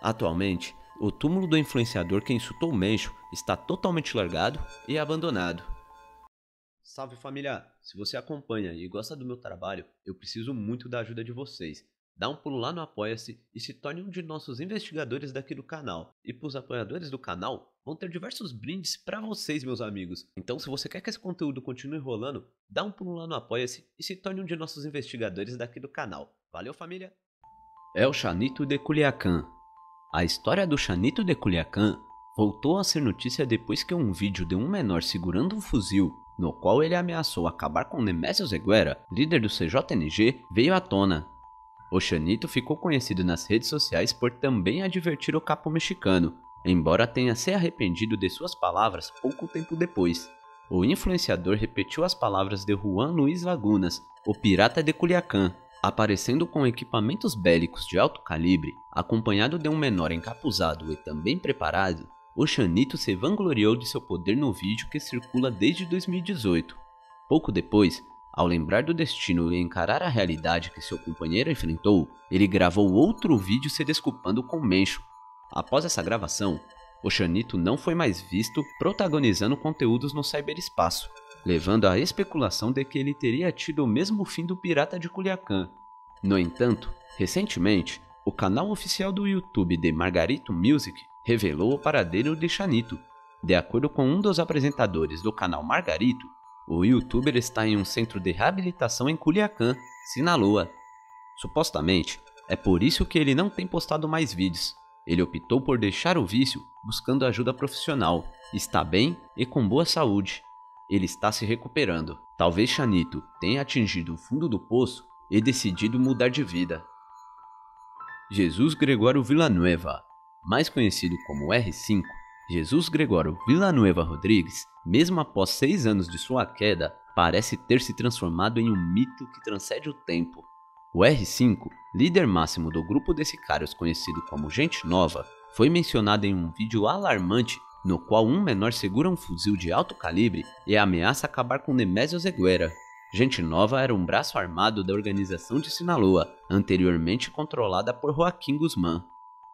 Atualmente, o túmulo do influenciador que insultou o Mencho está totalmente largado e abandonado. Salve família! Se você acompanha e gosta do meu trabalho, eu preciso muito da ajuda de vocês. Dá um pulo lá no Apoia-se e se torne um de nossos investigadores daqui do canal. E para os apoiadores do canal, vão ter diversos brindes para vocês, meus amigos. Então, se você quer que esse conteúdo continue rolando, dá um pulo lá no Apoia-se e se torne um de nossos investigadores daqui do canal. Valeu, família! É o Xanito de Culiacán. A história do Xanito de Culiacán voltou a ser notícia depois que um vídeo de um menor segurando um fuzil, no qual ele ameaçou acabar com Nemésio Zeguera, líder do CJNG, veio à tona. O Xanito ficou conhecido nas redes sociais por também advertir o capo mexicano, embora tenha se arrependido de suas palavras pouco tempo depois. O influenciador repetiu as palavras de Juan Luis Lagunas, o pirata de Culiacán, aparecendo com equipamentos bélicos de alto calibre, acompanhado de um menor encapuzado e também preparado. O Xanito se vangloriou de seu poder no vídeo que circula desde 2018. Pouco depois, ao lembrar do destino e encarar a realidade que seu companheiro enfrentou, ele gravou outro vídeo se desculpando com Mencho. Após essa gravação, o Xanito não foi mais visto protagonizando conteúdos no cyberespaço, levando à especulação de que ele teria tido o mesmo fim do pirata de Culiacán. No entanto, recentemente, o canal oficial do YouTube de Margarito Music revelou o paradeiro de Xanito. De acordo com um dos apresentadores do canal Margarito, o youtuber está em um centro de reabilitação em Culiacán, Sinaloa. Supostamente, é por isso que ele não tem postado mais vídeos. Ele optou por deixar o vício buscando ajuda profissional, está bem e com boa saúde. Ele está se recuperando. Talvez Xanito tenha atingido o fundo do poço e decidido mudar de vida. Jesus Gregório Villanueva, mais conhecido como R5, Jesus Gregório Villanueva Rodrigues, mesmo após 6 anos de sua queda, parece ter se transformado em um mito que transcende o tempo. O R5, líder máximo do grupo de sicários conhecido como Gente Nova, foi mencionado em um vídeo alarmante no qual um menor segura um fuzil de alto calibre e ameaça acabar com Nemésio Zeguera. Gente Nova era um braço armado da organização de Sinaloa, anteriormente controlada por Joaquim Guzmán.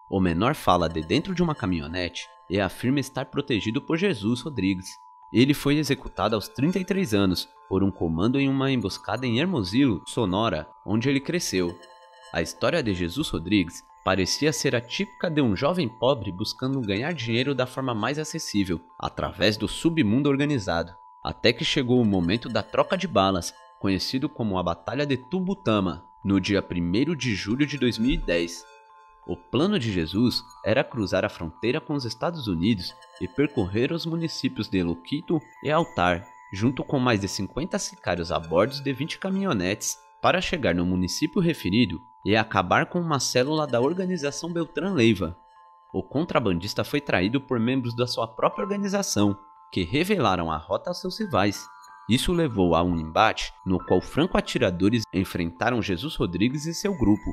O menor fala de dentro de uma caminhonete e afirma estar protegido por Jesus Rodrigues. Ele foi executado aos 33 anos por um comando em uma emboscada em Hermosillo, Sonora, onde ele cresceu. A história de Jesus Rodrigues parecia ser a típica de um jovem pobre buscando ganhar dinheiro da forma mais acessível, através do submundo organizado, até que chegou o momento da troca de balas, conhecido como a Batalha de Tubutama, no dia 1º de julho de 2010. O plano de Jesus era cruzar a fronteira com os Estados Unidos e percorrer os municípios de Loquito e Altar, junto com mais de 50 sicários a bordo de 20 caminhonetes, para chegar no município referido e acabar com uma célula da organização Beltrán Leiva. O contrabandista foi traído por membros da sua própria organização, que revelaram a rota aos seus rivais. Isso levou a um embate no qual franco-atiradores enfrentaram Jesus Rodrigues e seu grupo.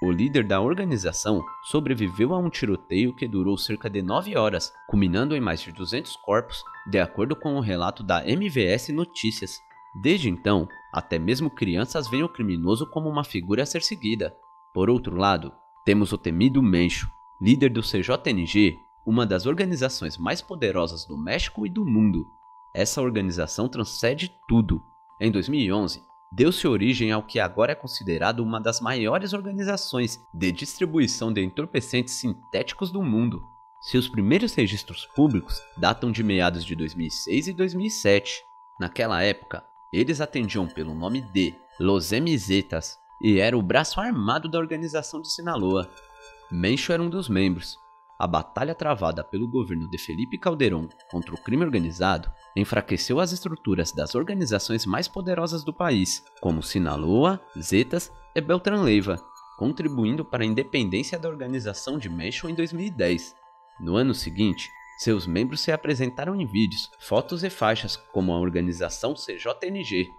O líder da organização sobreviveu a um tiroteio que durou cerca de 9 horas, culminando em mais de 200 corpos, de acordo com o relato da MVS Notícias. Desde então, até mesmo crianças veem o criminoso como uma figura a ser seguida. Por outro lado, temos o temido Mencho, líder do CJNG, uma das organizações mais poderosas do México e do mundo. Essa organização transcende tudo. Em 2011, deu-se origem ao que agora é considerado uma das maiores organizações de distribuição de entorpecentes sintéticos do mundo. Seus primeiros registros públicos datam de meados de 2006 e 2007. Naquela época, eles atendiam pelo nome de Los Emizetas e era o braço armado da organização de Sinaloa. Mencho era um dos membros. A batalha travada pelo governo de Felipe Calderón contra o crime organizado enfraqueceu as estruturas das organizações mais poderosas do país, como Sinaloa, Zetas e Beltrán Leiva, contribuindo para a independência da organização de Mencho em 2010. No ano seguinte, seus membros se apresentaram em vídeos, fotos e faixas como a organização CJNG.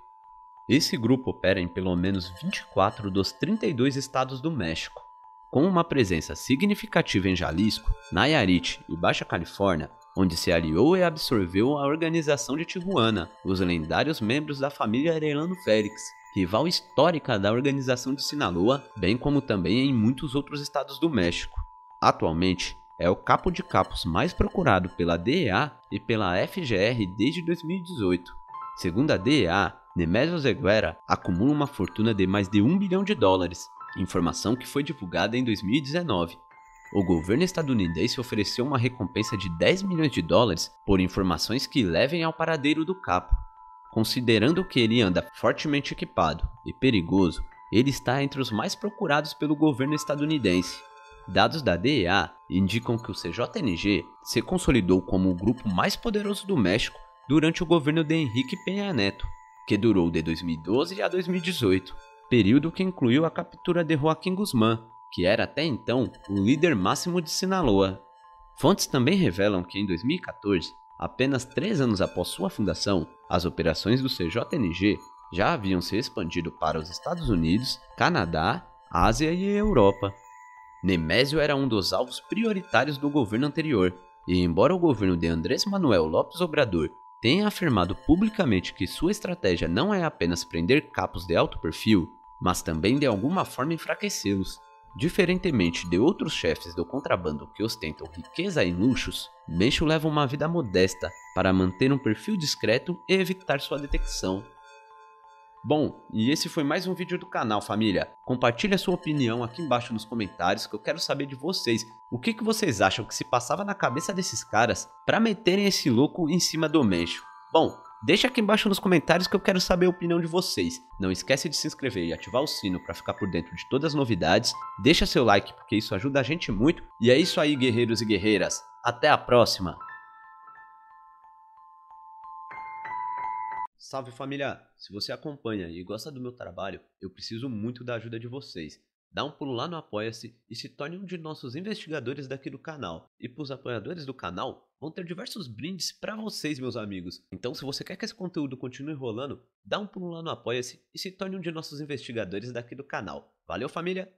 Esse grupo opera em pelo menos 24 dos 32 estados do México. Com uma presença significativa em Jalisco, Nayarit e Baixa Califórnia, onde se aliou e absorveu a organização de Tijuana, os lendários membros da família Arellano Félix, rival histórica da organização de Sinaloa, bem como também em muitos outros estados do México. Atualmente, é o capo de capos mais procurado pela DEA e pela FGR desde 2018. Segundo a DEA, Nemésio Zeguera acumula uma fortuna de mais de $1 bilhão, informação que foi divulgada em 2019. O governo estadunidense ofereceu uma recompensa de $10 milhões por informações que levem ao paradeiro do capo. Considerando que ele anda fortemente equipado e perigoso, ele está entre os mais procurados pelo governo estadunidense. Dados da DEA indicam que o CJNG se consolidou como o grupo mais poderoso do México durante o governo de Enrique Peña Neto, que durou de 2012 a 2018, período que incluiu a captura de Joaquim Guzmán, que era até então o líder máximo de Sinaloa. Fontes também revelam que em 2014, apenas 3 anos após sua fundação, as operações do CJNG já haviam se expandido para os Estados Unidos, Canadá, Ásia e Europa. Nemésio era um dos alvos prioritários do governo anterior, e embora o governo de Andrés Manuel López Obrador tenha afirmado publicamente que sua estratégia não é apenas prender capos de alto perfil, mas também de alguma forma enfraquecê-los. Diferentemente de outros chefes do contrabando que ostentam riqueza e luxos, Mencho leva uma vida modesta para manter um perfil discreto e evitar sua detecção. Bom, e esse foi mais um vídeo do canal, família. Compartilhe a sua opinião aqui embaixo nos comentários que eu quero saber de vocês. O que vocês acham que se passava na cabeça desses caras para meterem esse louco em cima do Mencho? Bom, deixa aqui embaixo nos comentários que eu quero saber a opinião de vocês. Não esquece de se inscrever e ativar o sino para ficar por dentro de todas as novidades. Deixa seu like porque isso ajuda a gente muito. E é isso aí, guerreiros e guerreiras. Até a próxima! Salve, família! Se você acompanha e gosta do meu trabalho, eu preciso muito da ajuda de vocês. Dá um pulo lá no Apoia-se e se torne um de nossos investigadores daqui do canal. E para os apoiadores do canal, vão ter diversos brindes para vocês, meus amigos. Então, se você quer que esse conteúdo continue rolando, dá um pulo lá no Apoia-se e se torne um de nossos investigadores daqui do canal. Valeu, família!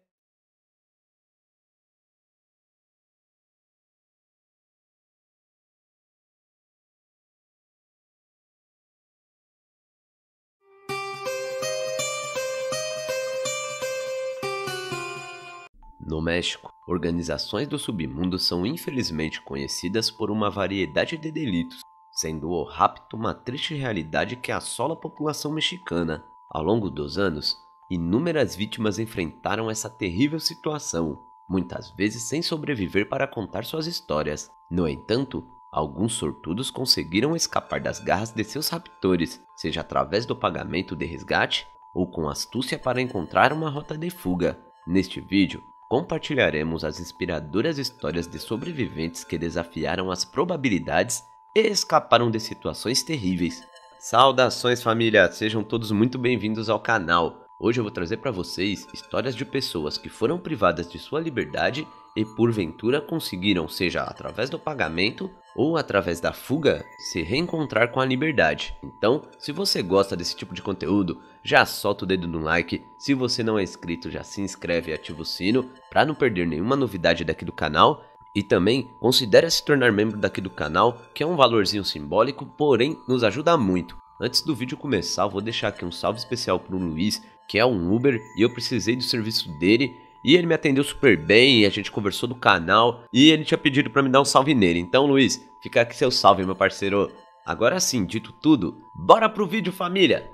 No México, organizações do submundo são infelizmente conhecidas por uma variedade de delitos, sendo o rapto uma triste realidade que assola a população mexicana. Ao longo dos anos, inúmeras vítimas enfrentaram essa terrível situação, muitas vezes sem sobreviver para contar suas histórias. No entanto, alguns sortudos conseguiram escapar das garras de seus raptores, seja através do pagamento de resgate ou com astúcia para encontrar uma rota de fuga. Neste vídeo, compartilharemos as inspiradoras histórias de sobreviventes que desafiaram as probabilidades e escaparam de situações terríveis. Saudações, família! Sejam todos muito bem-vindos ao canal. Hoje eu vou trazer para vocês histórias de pessoas que foram privadas de sua liberdade e porventura conseguiram, seja através do pagamento ou através da fuga, se reencontrar com a liberdade. Então, se você gosta desse tipo de conteúdo, já solta o dedo no like. Se você não é inscrito, já se inscreve e ativa o sino para não perder nenhuma novidade daqui do canal. E também considere se tornar membro daqui do canal, que é um valorzinho simbólico, porém nos ajuda muito. Antes do vídeo começar, eu vou deixar aqui um salve especial para o Luiz, que é um Uber, e eu precisei do serviço dele. E ele me atendeu super bem, a gente conversou do canal e ele tinha pedido para me dar um salve nele. Então, Luiz, fica aqui seu salve, meu parceiro. Agora sim, dito tudo, bora pro vídeo, família!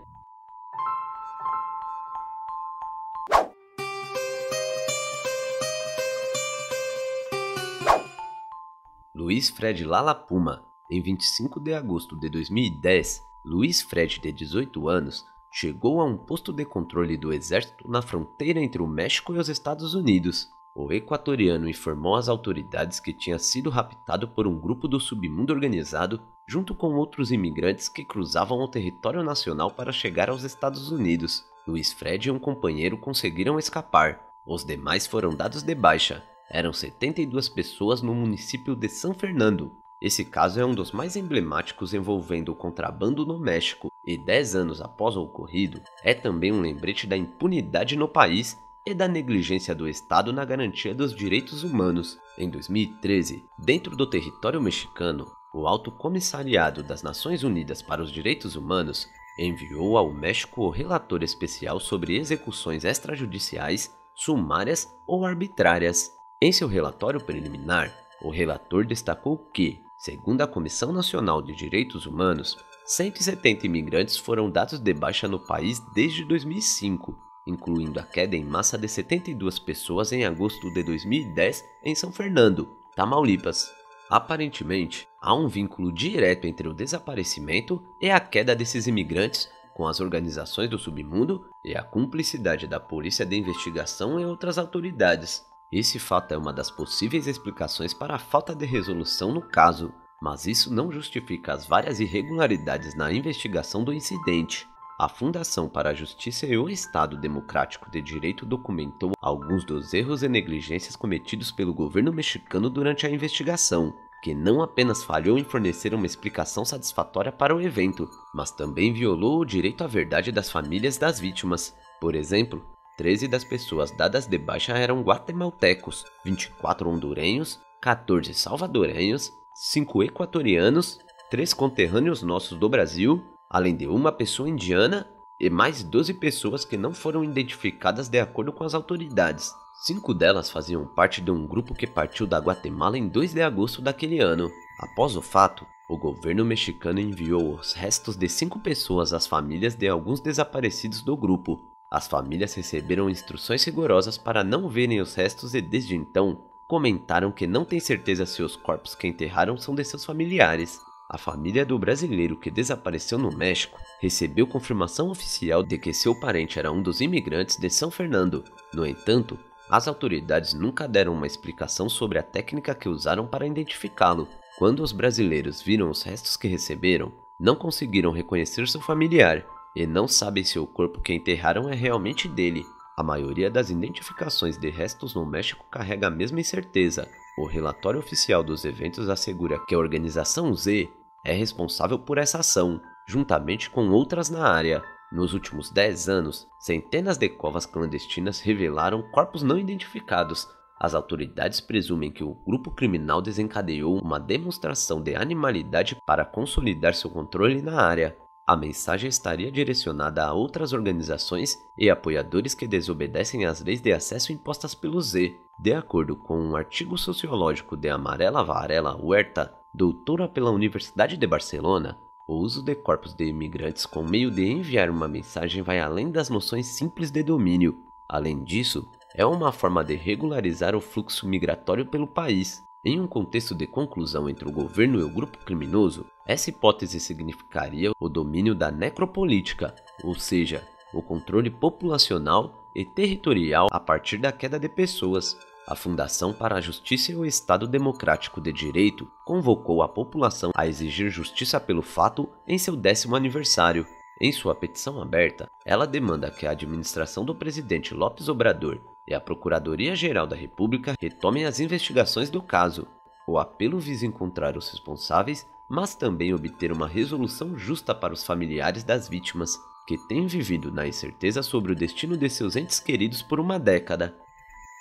Luiz Fred Lala Puma. Em 25 de agosto de 2010, Luiz Fred, de 18 anos, chegou a um posto de controle do exército na fronteira entre o México e os Estados Unidos. O equatoriano informou às autoridades que tinha sido raptado por um grupo do submundo organizado, junto com outros imigrantes que cruzavam o território nacional para chegar aos Estados Unidos. Luiz Fred e um companheiro conseguiram escapar. Os demais foram dados de baixa. Eram 72 pessoas no município de San Fernando. Esse caso é um dos mais emblemáticos envolvendo o contrabando no México, e 10 anos após o ocorrido, é também um lembrete da impunidade no país e da negligência do Estado na garantia dos direitos humanos. Em 2013, dentro do território mexicano, o Alto Comissariado das Nações Unidas para os Direitos Humanos enviou ao México o relator especial sobre execuções extrajudiciais, sumárias ou arbitrárias. Em seu relatório preliminar, o relator destacou que, segundo a Comissão Nacional de Direitos Humanos, 170 imigrantes foram dados de baixa no país desde 2005, incluindo a queda em massa de 72 pessoas em agosto de 2010 em São Fernando, Tamaulipas. Aparentemente, há um vínculo direto entre o desaparecimento e a queda desses imigrantes com as organizações do submundo e a cumplicidade da Polícia de Investigação e outras autoridades. Esse fato é uma das possíveis explicações para a falta de resolução no caso, mas isso não justifica as várias irregularidades na investigação do incidente. A Fundação para a Justiça e o Estado Democrático de Direito documentou alguns dos erros e negligências cometidos pelo governo mexicano durante a investigação, que não apenas falhou em fornecer uma explicação satisfatória para o evento, mas também violou o direito à verdade das famílias das vítimas. Por exemplo, 13 das pessoas dadas de baixa eram guatemaltecos, 24 hondurenhos, 14 salvadorenhos, 5 equatorianos, 3 conterrâneos nossos do Brasil, além de uma pessoa indiana e mais 12 pessoas que não foram identificadas de acordo com as autoridades. 5 delas faziam parte de um grupo que partiu da Guatemala em 2 de agosto daquele ano. Após o fato, o governo mexicano enviou os restos de 5 pessoas às famílias de alguns desaparecidos do grupo. As famílias receberam instruções rigorosas para não verem os restos e desde então comentaram que não têm certeza se os corpos que enterraram são de seus familiares. A família do brasileiro que desapareceu no México recebeu confirmação oficial de que seu parente era um dos imigrantes de São Fernando. No entanto, as autoridades nunca deram uma explicação sobre a técnica que usaram para identificá-lo. Quando os brasileiros viram os restos que receberam, não conseguiram reconhecer seu familiar e não sabem se o corpo que enterraram é realmente dele. A maioria das identificações de restos no México carrega a mesma incerteza. O relatório oficial dos eventos assegura que a Organização Z é responsável por essa ação, juntamente com outras na área. Nos últimos 10 anos, centenas de covas clandestinas revelaram corpos não identificados. As autoridades presumem que o grupo criminal desencadeou uma demonstração de animalidade para consolidar seu controle na área. A mensagem estaria direcionada a outras organizações e apoiadores que desobedecem às leis de acesso impostas pelo Z. De acordo com um artigo sociológico de Amarela Varela Huerta, doutora pela Universidade de Barcelona, o uso de corpos de imigrantes como meio de enviar uma mensagem vai além das noções simples de domínio. Além disso, é uma forma de regularizar o fluxo migratório pelo país. Em um contexto de conclusão entre o governo e o grupo criminoso, essa hipótese significaria o domínio da necropolítica, ou seja, o controle populacional e territorial a partir da queda de pessoas. A Fundação para a Justiça e o Estado Democrático de Direito convocou a população a exigir justiça pelo fato em seu 10º aniversário. Em sua petição aberta, ela demanda que a administração do presidente López Obrador e a Procuradoria-Geral da República retomem as investigações do caso. O apelo visa encontrar os responsáveis, mas também obter uma resolução justa para os familiares das vítimas, que têm vivido na incerteza sobre o destino de seus entes queridos por uma década.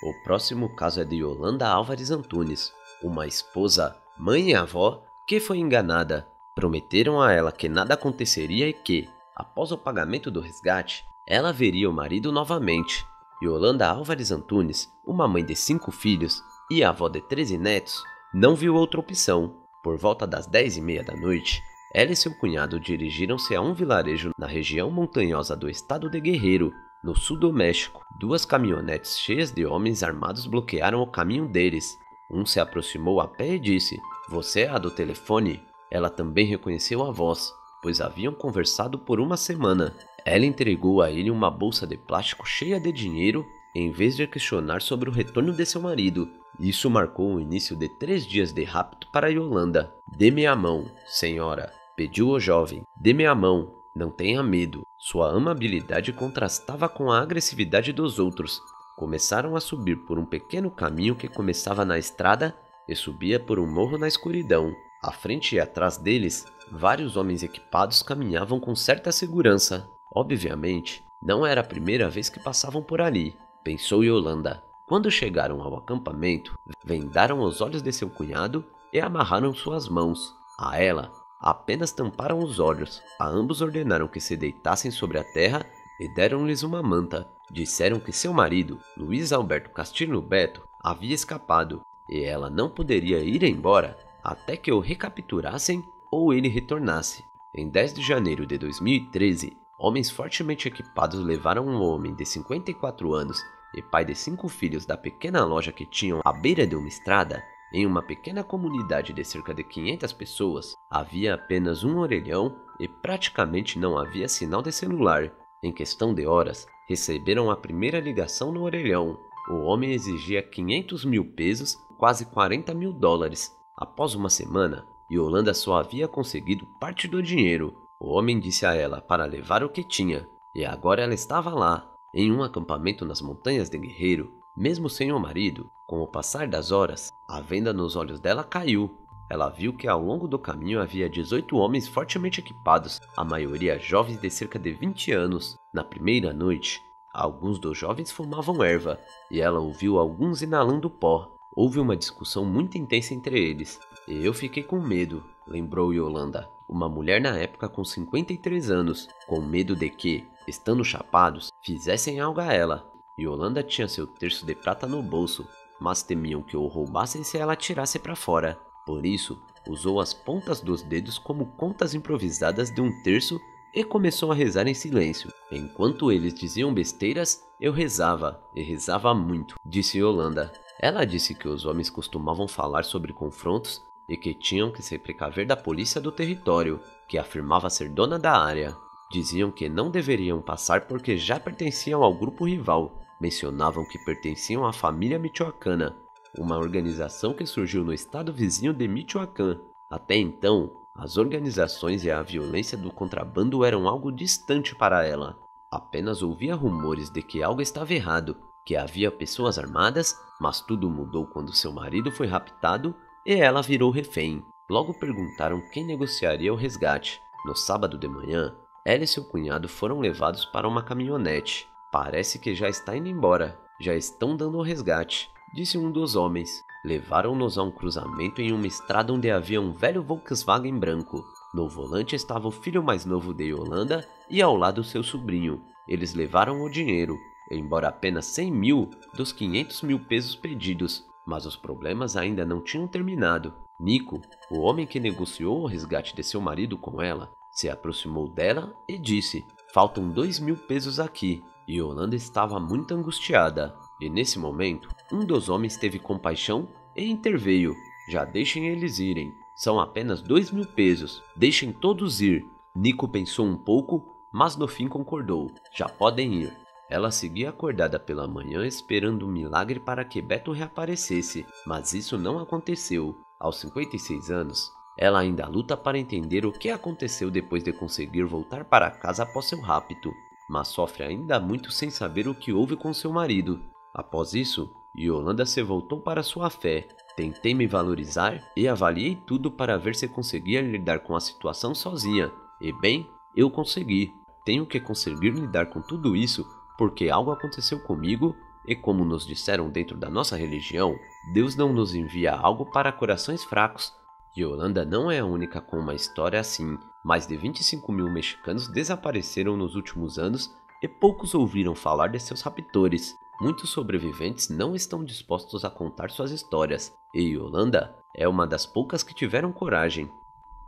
O próximo caso é de Yolanda Álvares Antunes, uma esposa, mãe e avó que foi enganada. Prometeram a ela que nada aconteceria e que, após o pagamento do resgate, ela veria o marido novamente. Yolanda Álvares Antunes, uma mãe de 5 filhos e avó de 13 netos, não viu outra opção. Por volta das 10h30 da noite, ela e seu cunhado dirigiram-se a um vilarejo na região montanhosa do estado de Guerreiro, no sul do México. 2 caminhonetes cheias de homens armados bloquearam o caminho deles. Um se aproximou a pé e disse: "Você é a do telefone?" Ela também reconheceu a voz, pois haviam conversado por uma semana. Ela entregou a ele uma bolsa de plástico cheia de dinheiro, em vez de questionar sobre o retorno de seu marido. Isso marcou o início de 3 dias de rapto para Yolanda. "Dê-me a mão, senhora", pediu o jovem. "Dê-me a mão, não tenha medo." Sua amabilidade contrastava com a agressividade dos outros. Começaram a subir por um pequeno caminho que começava na estrada e subia por um morro na escuridão. À frente e atrás deles, vários homens equipados caminhavam com certa segurança. Obviamente, não era a primeira vez que passavam por ali. pensou Yolanda. Quando chegaram ao acampamento, vendaram os olhos de seu cunhado e amarraram suas mãos. A ela, apenas tamparam os olhos. A ambos ordenaram que se deitassem sobre a terra e deram-lhes uma manta. Disseram que seu marido, Luiz Alberto Castilho Beto, havia escapado e ela não poderia ir embora até que o recapturassem ou ele retornasse. Em 10 de janeiro de 2013, homens fortemente equipados levaram um homem de 54 anos e pai de 5 filhos da pequena loja que tinham à beira de uma estrada. Em uma pequena comunidade de cerca de 500 pessoas, havia apenas um orelhão e praticamente não havia sinal de celular. Em questão de horas, receberam a primeira ligação no orelhão. O homem exigia 500 mil pesos, quase 40 mil dólares. Após uma semana, Yolanda só havia conseguido parte do dinheiro. O homem disse a ela para levar o que tinha, e agora ela estava lá, em um acampamento nas montanhas de Guerreiro, mesmo sem o marido. Com o passar das horas, a venda nos olhos dela caiu. Ela viu que ao longo do caminho havia 18 homens fortemente equipados, a maioria jovens de cerca de 20 anos. Na primeira noite, alguns dos jovens fumavam erva, e ela ouviu alguns inalando pó. Houve uma discussão muito intensa entre eles, e eu fiquei com medo, lembrou Yolanda, uma mulher na época com 53 anos, com medo de que, estando chapados, fizessem algo a ela. Yolanda tinha seu terço de prata no bolso, mas temiam que o roubassem se ela atirasse para fora. Por isso, usou as pontas dos dedos como contas improvisadas de um terço e começou a rezar em silêncio. Enquanto eles diziam besteiras, eu rezava, e rezava muito, disse Yolanda. Ela disse que os homens costumavam falar sobre confrontos e que tinham que se precaver da polícia do território, que afirmava ser dona da área. Diziam que não deveriam passar porque já pertenciam ao grupo rival. Mencionavam que pertenciam à família Michoacana, uma organização que surgiu no estado vizinho de Michoacán. Até então, as organizações e a violência do contrabando eram algo distante para ela. Apenas ouvia rumores de que algo estava errado, que havia pessoas armadas, mas tudo mudou quando seu marido foi raptado e ela virou refém. Logo perguntaram quem negociaria o resgate. No sábado de manhã, ela e seu cunhado foram levados para uma caminhonete. Parece que já está indo embora. Já estão dando o resgate, disse um dos homens. Levaram-nos a um cruzamento em uma estrada onde havia um velho Volkswagen branco. No volante estava o filho mais novo de Yolanda e ao lado seu sobrinho. Eles levaram o dinheiro, embora apenas 100 mil dos 500 mil pesos pedidos. Mas os problemas ainda não tinham terminado. Nico, o homem que negociou o resgate de seu marido com ela, se aproximou dela e disse: "Faltam 2 mil pesos aqui." Yolanda estava muito angustiada, e nesse momento, um dos homens teve compaixão e interveio. "Já deixem eles irem. São apenas 2 mil pesos. Deixem todos ir." Nico pensou um pouco, mas no fim concordou. "Já podem ir." Ela seguia acordada pela manhã esperando um milagre para que Beto reaparecesse, mas isso não aconteceu. Aos 56 anos, ela ainda luta para entender o que aconteceu depois de conseguir voltar para casa após seu rapto, mas sofre ainda muito sem saber o que houve com seu marido. Após isso, Yolanda se voltou para sua fé. "Tentei me valorizar e avaliei tudo para ver se conseguia lidar com a situação sozinha. E bem, eu consegui. Tenho que conseguir lidar com tudo isso porque algo aconteceu comigo e, como nos disseram dentro da nossa religião, Deus não nos envia algo para corações fracos." Yolanda não é a única com uma história assim. Mais de 25 mil mexicanos desapareceram nos últimos anos e poucos ouviram falar de seus raptores. Muitos sobreviventes não estão dispostos a contar suas histórias, e Yolanda é uma das poucas que tiveram coragem.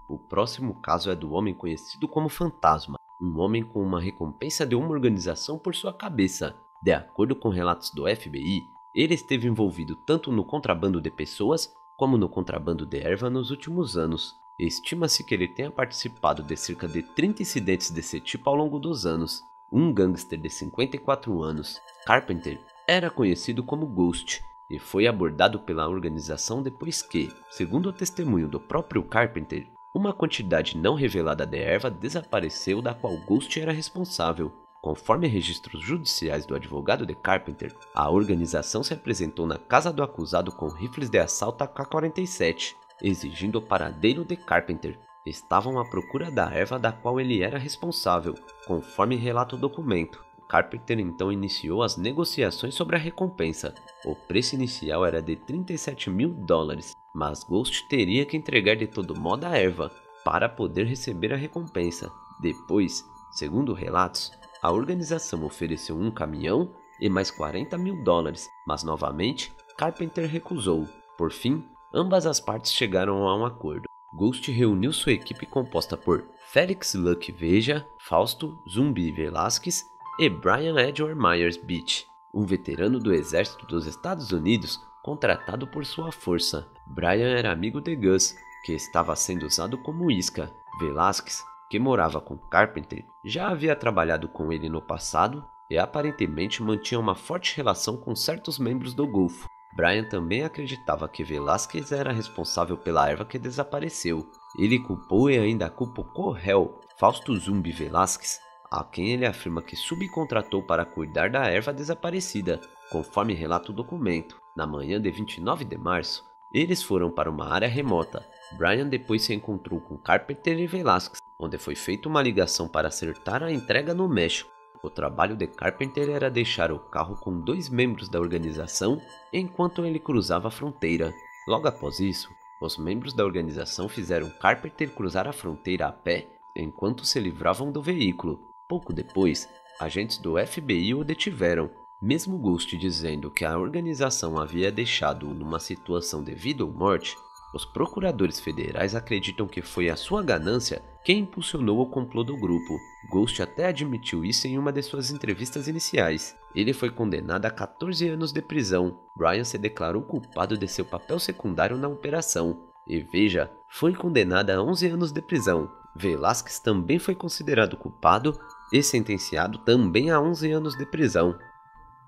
O próximo caso é do homem conhecido como Fantasma, um homem com uma recompensa de uma organização por sua cabeça. De acordo com relatos do FBI, ele esteve envolvido tanto no contrabando de pessoas como no contrabando de erva nos últimos anos. Estima-se que ele tenha participado de cerca de 30 incidentes desse tipo ao longo dos anos. Um gangster de 54 anos, Carpenter, era conhecido como Ghost e foi abordado pela organização depois que, segundo o testemunho do próprio Carpenter, uma quantidade não revelada de erva desapareceu da qual Ghost era responsável. Conforme registros judiciais do advogado de Carpenter, a organização se apresentou na casa do acusado com rifles de assalto AK-47, exigindo o paradeiro de Carpenter. Estavam à procura da erva da qual ele era responsável, conforme relata o documento. Carpenter então iniciou as negociações sobre a recompensa. O preço inicial era de $37.000, mas Ghost teria que entregar de todo modo a erva para poder receber a recompensa. Depois, segundo relatos, a organização ofereceu um caminhão e mais $40.000, mas novamente Carpenter recusou. Por fim, ambas as partes chegaram a um acordo. Ghost reuniu sua equipe composta por Felix Luck Veja, Fausto Zumbi Velasquez e Brian Edward Myers Beach, um veterano do exército dos Estados Unidos contratado por sua força. Brian era amigo de Gus, que estava sendo usado como isca. Velasquez, que morava com Carpenter, já havia trabalhado com ele no passado e aparentemente mantinha uma forte relação com certos membros do Golfo. Brian também acreditava que Velasquez era responsável pela erva que desapareceu. Ele culpou e ainda culpa o co-réu Fausto Zumbi Velasquez, a quem ele afirma que subcontratou para cuidar da erva desaparecida, conforme relata o documento. Na manhã de 29 de março, eles foram para uma área remota. Brian depois se encontrou com Carpenter e Velasquez, onde foi feita uma ligação para acertar a entrega no México. O trabalho de Carpenter era deixar o carro com 2 membros da organização enquanto ele cruzava a fronteira. Logo após isso, os membros da organização fizeram Carpenter cruzar a fronteira a pé enquanto se livravam do veículo. Pouco depois, agentes do FBI o detiveram, mesmo Ghost dizendo que a organização havia deixado-o numa situação de vida ou morte. Os procuradores federais acreditam que foi a sua ganância que impulsionou o complô do grupo. Ghost até admitiu isso em uma de suas entrevistas iniciais. Ele foi condenado a 14 anos de prisão. Brian se declarou culpado de seu papel secundário na operação. E Veja foi condenada a 11 anos de prisão. Velasquez também foi considerado culpado e sentenciado também a 11 anos de prisão.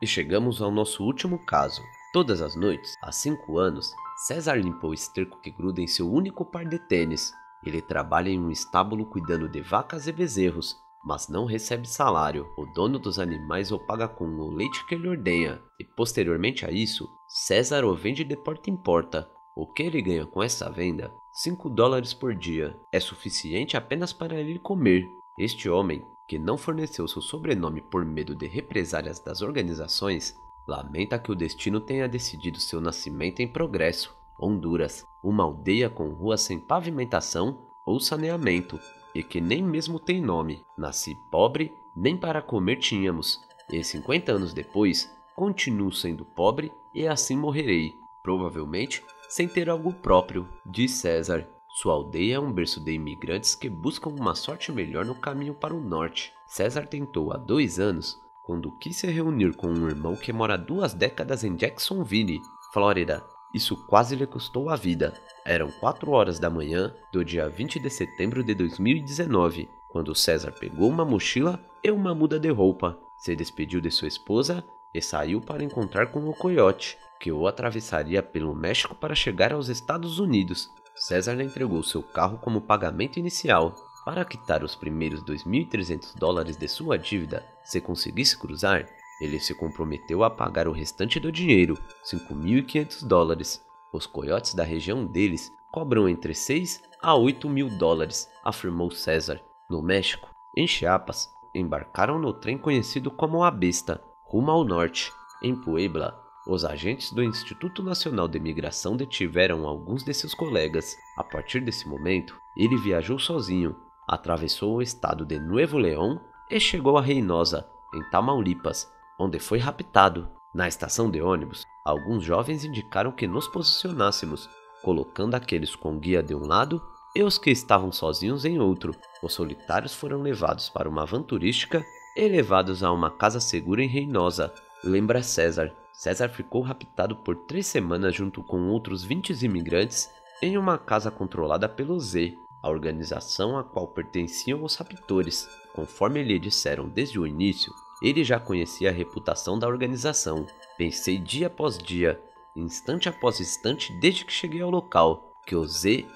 E chegamos ao nosso último caso. Todas as noites, há 5 anos, César limpa o esterco que gruda em seu único par de tênis. Ele trabalha em um estábulo cuidando de vacas e bezerros, mas não recebe salário. O dono dos animais o paga com o leite que ele ordenha, e posteriormente a isso, César o vende de porta em porta. O que ele ganha com essa venda? $5 por dia. É suficiente apenas para ele comer. Este homem, que não forneceu seu sobrenome por medo de represálias das organizações, lamenta que o destino tenha decidido seu nascimento em Progresso, Honduras, uma aldeia com ruas sem pavimentação ou saneamento, e que nem mesmo tem nome. Nasci pobre, nem para comer tínhamos, e 50 anos depois, continuo sendo pobre e assim morrerei, provavelmente sem ter algo próprio, diz César. Sua aldeia é um berço de imigrantes que buscam uma sorte melhor no caminho para o norte. César tentou há 2 anos, quando quis se reunir com um irmão que mora 2 décadas em Jacksonville, Flórida. Isso quase lhe custou a vida. Eram 4 horas da manhã do dia 20 de setembro de 2019, quando César pegou uma mochila e uma muda de roupa, se despediu de sua esposa e saiu para encontrar com o coiote, que o atravessaria pelo México para chegar aos Estados Unidos. César lhe entregou seu carro como pagamento inicial. Para quitar os primeiros $2.300 de sua dívida, se conseguisse cruzar, ele se comprometeu a pagar o restante do dinheiro, $5.500. Os coiotes da região deles cobram entre $6 a $8.000, afirmou César. No México, em Chiapas, embarcaram no trem conhecido como a Besta, rumo ao norte. Em Puebla, os agentes do Instituto Nacional de Imigração detiveram alguns de seus colegas. A partir desse momento, ele viajou sozinho, atravessou o estado de Nuevo León e chegou a Reynosa, em Tamaulipas, onde foi raptado. Na estação de ônibus, alguns jovens indicaram que nos posicionássemos, colocando aqueles com guia de um lado e os que estavam sozinhos em outro. Os solitários foram levados para uma van turística e levados a uma casa segura em Reynosa, lembra César. César ficou raptado por 3 semanas junto com outros 20 imigrantes em uma casa controlada pelo Z, a organização a qual pertenciam os raptores. Conforme lhe disseram desde o início, ele já conhecia a reputação da organização. Pensei dia após dia, instante após instante desde que cheguei ao local, que o Z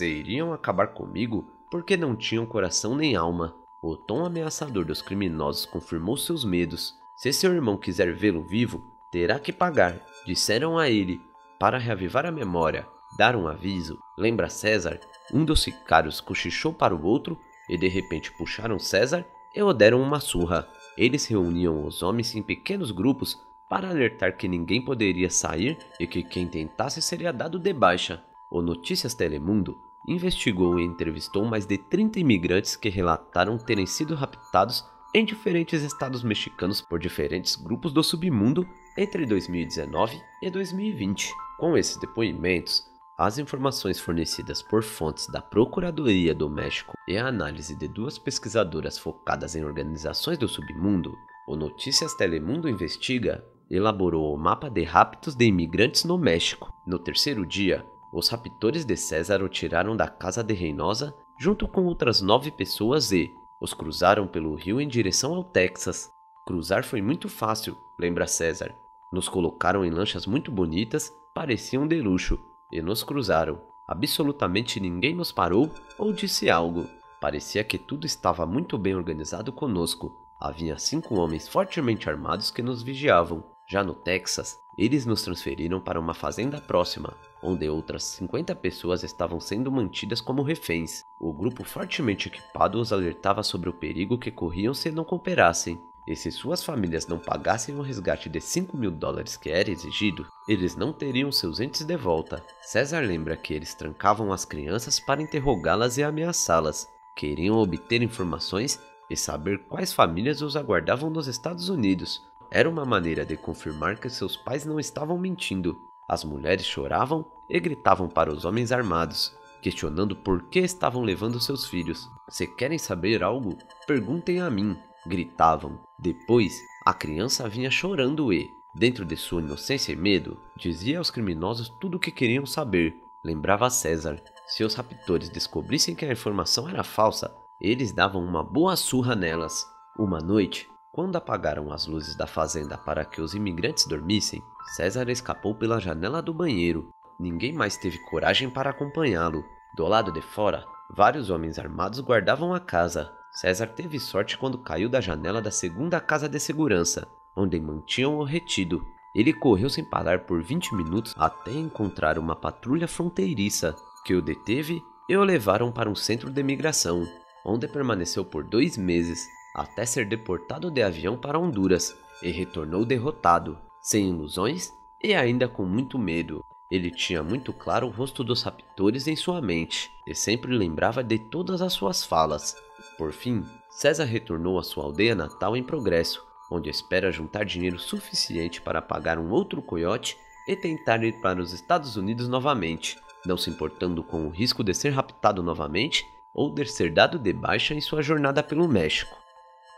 iriam acabar comigo porque não tinham coração nem alma. O tom ameaçador dos criminosos confirmou seus medos. Se seu irmão quiser vê-lo vivo, terá que pagar, disseram a ele. Para reavivar a memória, dar um aviso, lembra César, um dos sicários cochichou para o outro e de repente puxaram César e o deram uma surra. Eles reuniam os homens em pequenos grupos para alertar que ninguém poderia sair e que quem tentasse seria dado de baixa. O Notícias Telemundo investigou e entrevistou mais de 30 imigrantes que relataram terem sido raptados em diferentes estados mexicanos por diferentes grupos do submundo entre 2019 e 2020. Com esses depoimentos, as informações fornecidas por fontes da Procuradoria do México e a análise de duas pesquisadoras focadas em organizações do submundo, o Notícias Telemundo Investiga elaborou o mapa de raptos de imigrantes no México. No terceiro dia, os raptores de César o tiraram da casa de Reynosa junto com outras 9 pessoas e os cruzaram pelo rio em direção ao Texas. Cruzar foi muito fácil, lembra César. Nos colocaram em lanchas muito bonitas, pareciam de luxo, e nos cruzaram. Absolutamente ninguém nos parou ou disse algo. Parecia que tudo estava muito bem organizado conosco. Havia 5 homens fortemente armados que nos vigiavam. Já no Texas, eles nos transferiram para uma fazenda próxima, onde outras 50 pessoas estavam sendo mantidas como reféns. O grupo fortemente equipado os alertava sobre o perigo que corriam se não cooperassem. E se suas famílias não pagassem o resgate de $5.000 que era exigido, eles não teriam seus entes de volta. César lembra que eles trancavam as crianças para interrogá-las e ameaçá-las. Queriam obter informações e saber quais famílias os aguardavam nos Estados Unidos. Era uma maneira de confirmar que seus pais não estavam mentindo. As mulheres choravam e gritavam para os homens armados, questionando por que estavam levando seus filhos. Se querem saber algo, perguntem a mim, gritavam. Depois, a criança vinha chorando e, dentro de sua inocência e medo, dizia aos criminosos tudo o que queriam saber. Lembrava César. Se os raptores descobrissem que a informação era falsa, eles davam uma boa surra nelas. Uma noite, quando apagaram as luzes da fazenda para que os imigrantes dormissem, César escapou pela janela do banheiro. Ninguém mais teve coragem para acompanhá-lo. Do lado de fora, vários homens armados guardavam a casa. César teve sorte quando caiu da janela da segunda casa de segurança, onde mantinham o retido. Ele correu sem parar por 20 minutos até encontrar uma patrulha fronteiriça, que o deteve e o levaram para um centro de imigração, onde permaneceu por 2 meses, até ser deportado de avião para Honduras, e retornou derrotado, sem ilusões e ainda com muito medo. Ele tinha muito claro o rosto dos raptores em sua mente, e sempre lembrava de todas as suas falas. Por fim, César retornou à sua aldeia natal em Progresso, onde espera juntar dinheiro suficiente para pagar um outro coiote e tentar ir para os Estados Unidos novamente, não se importando com o risco de ser raptado novamente ou de ser dado de baixa em sua jornada pelo México.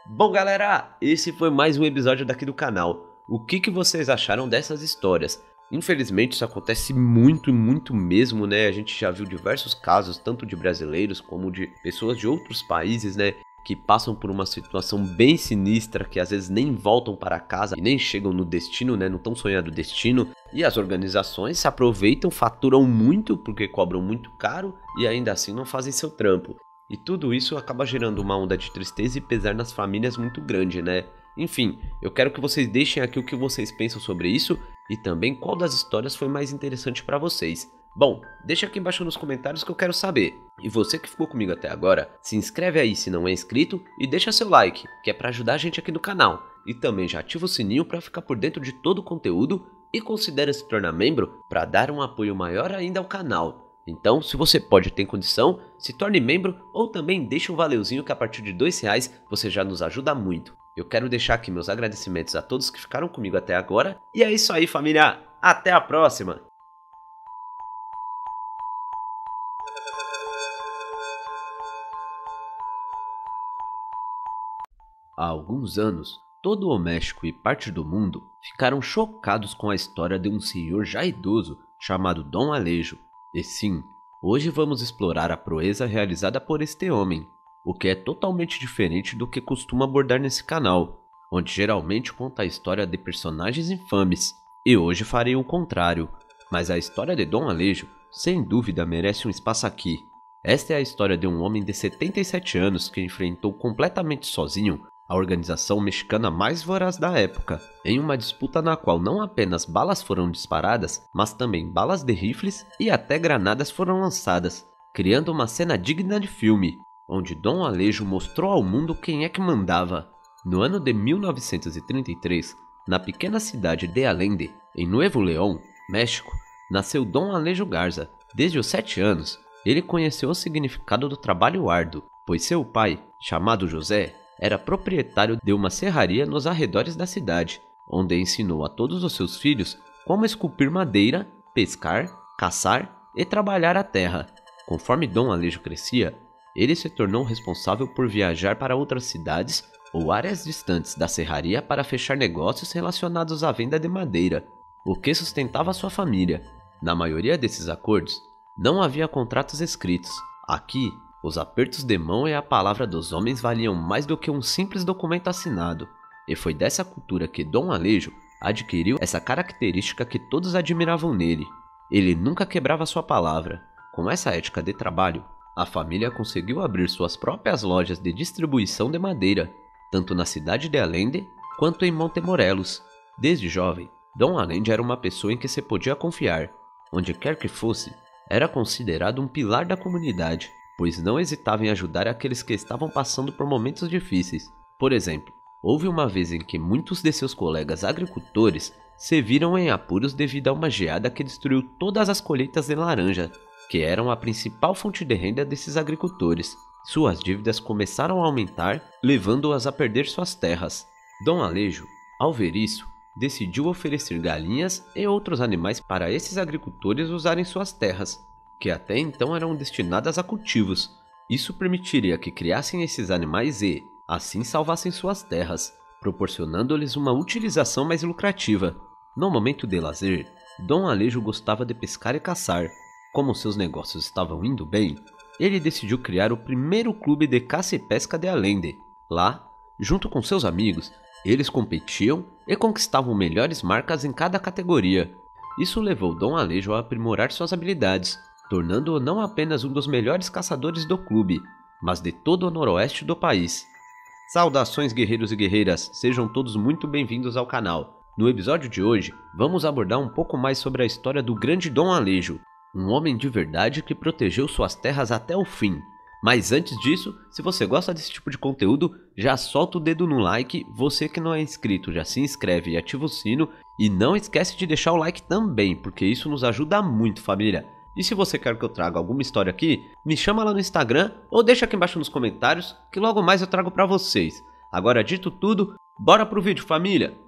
Bom galera, esse foi mais um episódio daqui do canal. O que vocês acharam dessas histórias? Infelizmente isso acontece muito mesmo, né? A gente já viu diversos casos, tanto de brasileiros como de pessoas de outros países, né? Que passam por uma situação bem sinistra, que às vezes nem voltam para casa e nem chegam no destino, né? No tão sonhado destino. E as organizações se aproveitam, faturam muito porque cobram muito caro e ainda assim não fazem seu trampo. E tudo isso acaba gerando uma onda de tristeza e pesar nas famílias muito grande, né? Enfim, eu quero que vocês deixem aqui o que vocês pensam sobre isso e também qual das histórias foi mais interessante para vocês. Bom, deixa aqui embaixo nos comentários que eu quero saber. E você que ficou comigo até agora, se inscreve aí se não é inscrito e deixa seu like, que é para ajudar a gente aqui no canal. E também já ativa o sininho para ficar por dentro de todo o conteúdo e considere se tornar membro para dar um apoio maior ainda ao canal. Então, se você pode ter condição, se torne membro ou também deixe um valeuzinho que a partir de R$2 você já nos ajuda muito. Eu quero deixar aqui meus agradecimentos a todos que ficaram comigo até agora. E é isso aí, família! Até a próxima! Há alguns anos, todo o México e parte do mundo ficaram chocados com a história de um senhor já idoso chamado Dom Alejo. E sim, hoje vamos explorar a proeza realizada por este homem, o que é totalmente diferente do que costumo abordar nesse canal, onde geralmente conta a história de personagens infames, e hoje farei o contrário, mas a história de Dom Alejo, sem dúvida, merece um espaço aqui. Esta é a história de um homem de 77 anos que enfrentou completamente sozinho a organização mexicana mais voraz da época, em uma disputa na qual não apenas balas foram disparadas, mas também balas de rifles e até granadas foram lançadas, criando uma cena digna de filme, onde Dom Alejo mostrou ao mundo quem é que mandava. No ano de 1933, na pequena cidade de Allende, em Nuevo León, México, nasceu Dom Alejo Garza. Desde os 7 anos, ele conheceu o significado do trabalho árduo, pois seu pai, chamado José, era proprietário de uma serraria nos arredores da cidade, onde ensinou a todos os seus filhos como esculpir madeira, pescar, caçar e trabalhar a terra. Conforme Dom Alejo crescia, ele se tornou responsável por viajar para outras cidades ou áreas distantes da serraria para fechar negócios relacionados à venda de madeira, o que sustentava sua família. Na maioria desses acordos, não havia contratos escritos. Aqui, os apertos de mão e a palavra dos homens valiam mais do que um simples documento assinado, e foi dessa cultura que Dom Alejo adquiriu essa característica que todos admiravam nele. Ele nunca quebrava sua palavra. Com essa ética de trabalho, a família conseguiu abrir suas próprias lojas de distribuição de madeira, tanto na cidade de Allende quanto em Montemorelos. Desde jovem, Dom Allende era uma pessoa em que se podia confiar. Onde quer que fosse, era considerado um pilar da comunidade, pois não hesitava em ajudar aqueles que estavam passando por momentos difíceis. Por exemplo, houve uma vez em que muitos de seus colegas agricultores se viram em apuros devido a uma geada que destruiu todas as colheitas de laranja, que eram a principal fonte de renda desses agricultores. Suas dívidas começaram a aumentar, levando-as a perder suas terras. Dom Alejo, ao ver isso, decidiu oferecer galinhas e outros animais para esses agricultores usarem suas terras, que até então eram destinadas a cultivos. Isso permitiria que criassem esses animais e, assim, salvassem suas terras, proporcionando-lhes uma utilização mais lucrativa. No momento de lazer, Dom Alejo gostava de pescar e caçar. Como seus negócios estavam indo bem, ele decidiu criar o primeiro clube de caça e pesca de Allende. Lá, junto com seus amigos, eles competiam e conquistavam melhores marcas em cada categoria. Isso levou Dom Alejo a aprimorar suas habilidades, tornando-o não apenas um dos melhores caçadores do clube, mas de todo o noroeste do país. Saudações, guerreiros e guerreiras, sejam todos muito bem-vindos ao canal. No episódio de hoje, vamos abordar um pouco mais sobre a história do grande Dom Alejo, um homem de verdade que protegeu suas terras até o fim. Mas antes disso, se você gosta desse tipo de conteúdo, já solta o dedo no like, você que não é inscrito já se inscreve e ativa o sino, e não esquece de deixar o like também, porque isso nos ajuda muito, família. E se você quer que eu traga alguma história aqui, me chama lá no Instagram ou deixa aqui embaixo nos comentários, que logo mais eu trago pra vocês. Agora dito tudo, bora pro vídeo, família!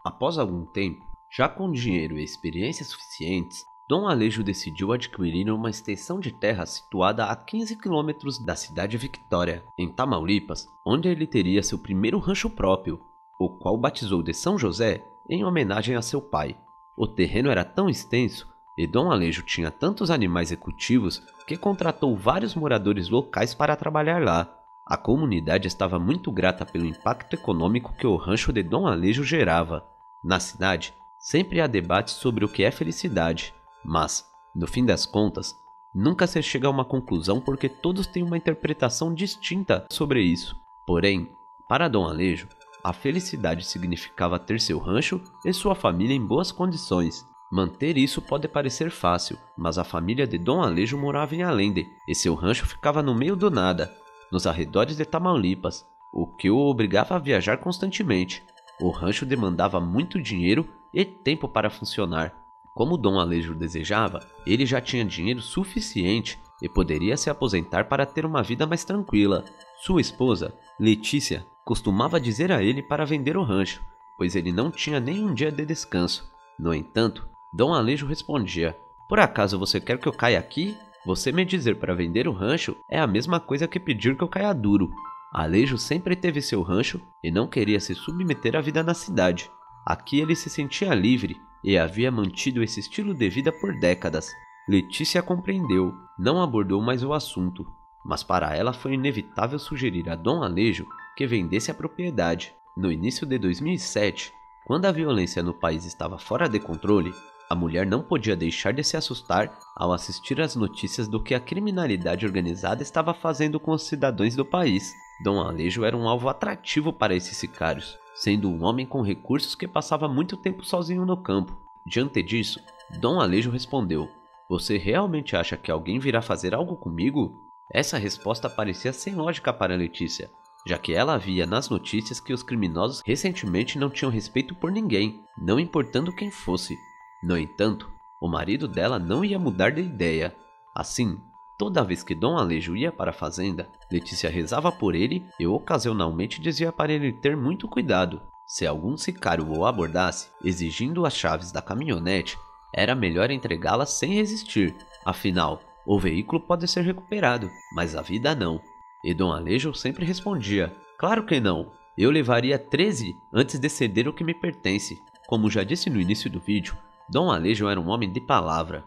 Após algum tempo, já com dinheiro e experiência suficientes, Dom Alejo decidiu adquirir uma extensão de terra situada a 15 quilômetros da cidade Victoria, em Tamaulipas, onde ele teria seu primeiro rancho próprio, o qual batizou de São José em homenagem a seu pai. O terreno era tão extenso e Dom Alejo tinha tantos animais e cultivos que contratou vários moradores locais para trabalhar lá. A comunidade estava muito grata pelo impacto econômico que o rancho de Dom Alejo gerava. Na cidade, sempre há debates sobre o que é felicidade, mas, no fim das contas, nunca se chega a uma conclusão porque todos têm uma interpretação distinta sobre isso. Porém, para Dom Alejo, a felicidade significava ter seu rancho e sua família em boas condições. Manter isso pode parecer fácil, mas a família de Dom Alejo morava em Allende e seu rancho ficava no meio do nada, nos arredores de Tamaulipas, o que o obrigava a viajar constantemente. O rancho demandava muito dinheiro e tempo para funcionar. Como Dom Alejo desejava, ele já tinha dinheiro suficiente e poderia se aposentar para ter uma vida mais tranquila. Sua esposa, Letícia, costumava dizer a ele para vender o rancho, pois ele não tinha nem um dia de descanso. No entanto, Dom Alejo respondia: "Por acaso você quer que eu caia aqui? Você me dizer para vender o rancho é a mesma coisa que pedir que eu caia duro." Alejo sempre teve seu rancho e não queria se submeter à vida na cidade. Aqui ele se sentia livre e havia mantido esse estilo de vida por décadas. Letícia compreendeu, não abordou mais o assunto, mas para ela foi inevitável sugerir a Dom Alejo que vendesse a propriedade. No início de 2007, quando a violência no país estava fora de controle, a mulher não podia deixar de se assustar ao assistir às notícias do que a criminalidade organizada estava fazendo com os cidadãos do país. Dom Alejo era um alvo atrativo para esses sicários, sendo um homem com recursos que passava muito tempo sozinho no campo. Diante disso, Dom Alejo respondeu: Você realmente acha que alguém virá fazer algo comigo? Essa resposta parecia sem lógica para Letícia, já que ela via nas notícias que os criminosos recentemente não tinham respeito por ninguém, não importando quem fosse. No entanto, o marido dela não ia mudar de ideia. Assim, toda vez que Dom Alejo ia para a fazenda, Letícia rezava por ele e ocasionalmente dizia para ele ter muito cuidado. Se algum sicário o abordasse, exigindo as chaves da caminhonete, era melhor entregá-las sem resistir. Afinal, o veículo pode ser recuperado, mas a vida não. E Dom Alejo sempre respondia: claro que não, eu levaria 13 antes de ceder o que me pertence. Como já disse no início do vídeo, Dom Alejo era um homem de palavra.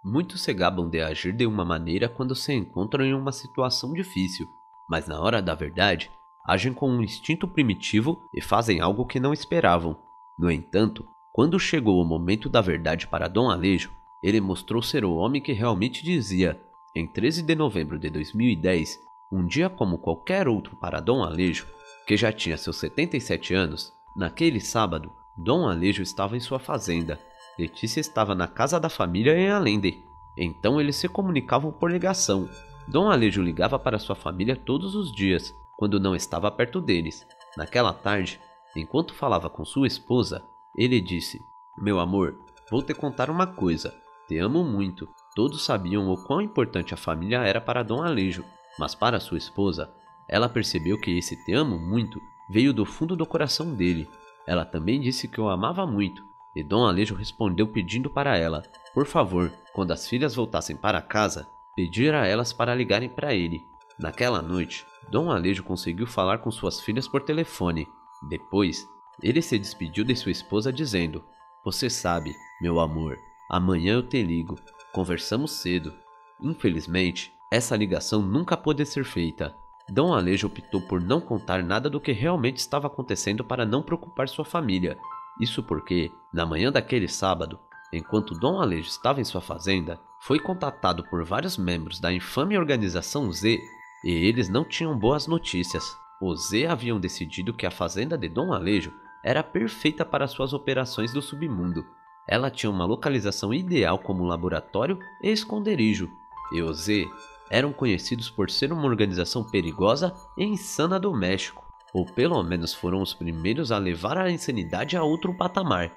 Muitos se gabam de agir de uma maneira quando se encontram em uma situação difícil, mas na hora da verdade, agem com um instinto primitivo e fazem algo que não esperavam. No entanto, quando chegou o momento da verdade para Dom Alejo, ele mostrou ser o homem que realmente dizia. Em 13 de novembro de 2010, um dia como qualquer outro para Dom Alejo, que já tinha seus 77 anos, naquele sábado, Dom Alejo estava em sua fazenda. Letícia estava na casa da família em Allende. Então eles se comunicavam por ligação. Dom Alejo ligava para sua família todos os dias, quando não estava perto deles. Naquela tarde, enquanto falava com sua esposa, ele disse: meu amor, vou te contar uma coisa. Te amo muito. Todos sabiam o quão importante a família era para Dom Alejo, mas para sua esposa, ela percebeu que esse te amo muito veio do fundo do coração dele. Ela também disse que o amava muito, e Dom Alejo respondeu pedindo para ela, por favor, quando as filhas voltassem para casa, pedir a elas para ligarem para ele. Naquela noite, Dom Alejo conseguiu falar com suas filhas por telefone. Depois, ele se despediu de sua esposa dizendo: você sabe, meu amor, amanhã eu te ligo. Conversamos cedo. Infelizmente, essa ligação nunca pôde ser feita. Dom Alejo optou por não contar nada do que realmente estava acontecendo para não preocupar sua família. Isso porque, na manhã daquele sábado, enquanto Dom Alejo estava em sua fazenda, foi contatado por vários membros da infame organização Z, e eles não tinham boas notícias. Os Z haviam decidido que a fazenda de Dom Alejo era perfeita para suas operações do submundo. Ela tinha uma localização ideal como laboratório e esconderijo, e os Z eram conhecidos por ser uma organização perigosa e insana do México, ou pelo menos foram os primeiros a levar a insanidade a outro patamar.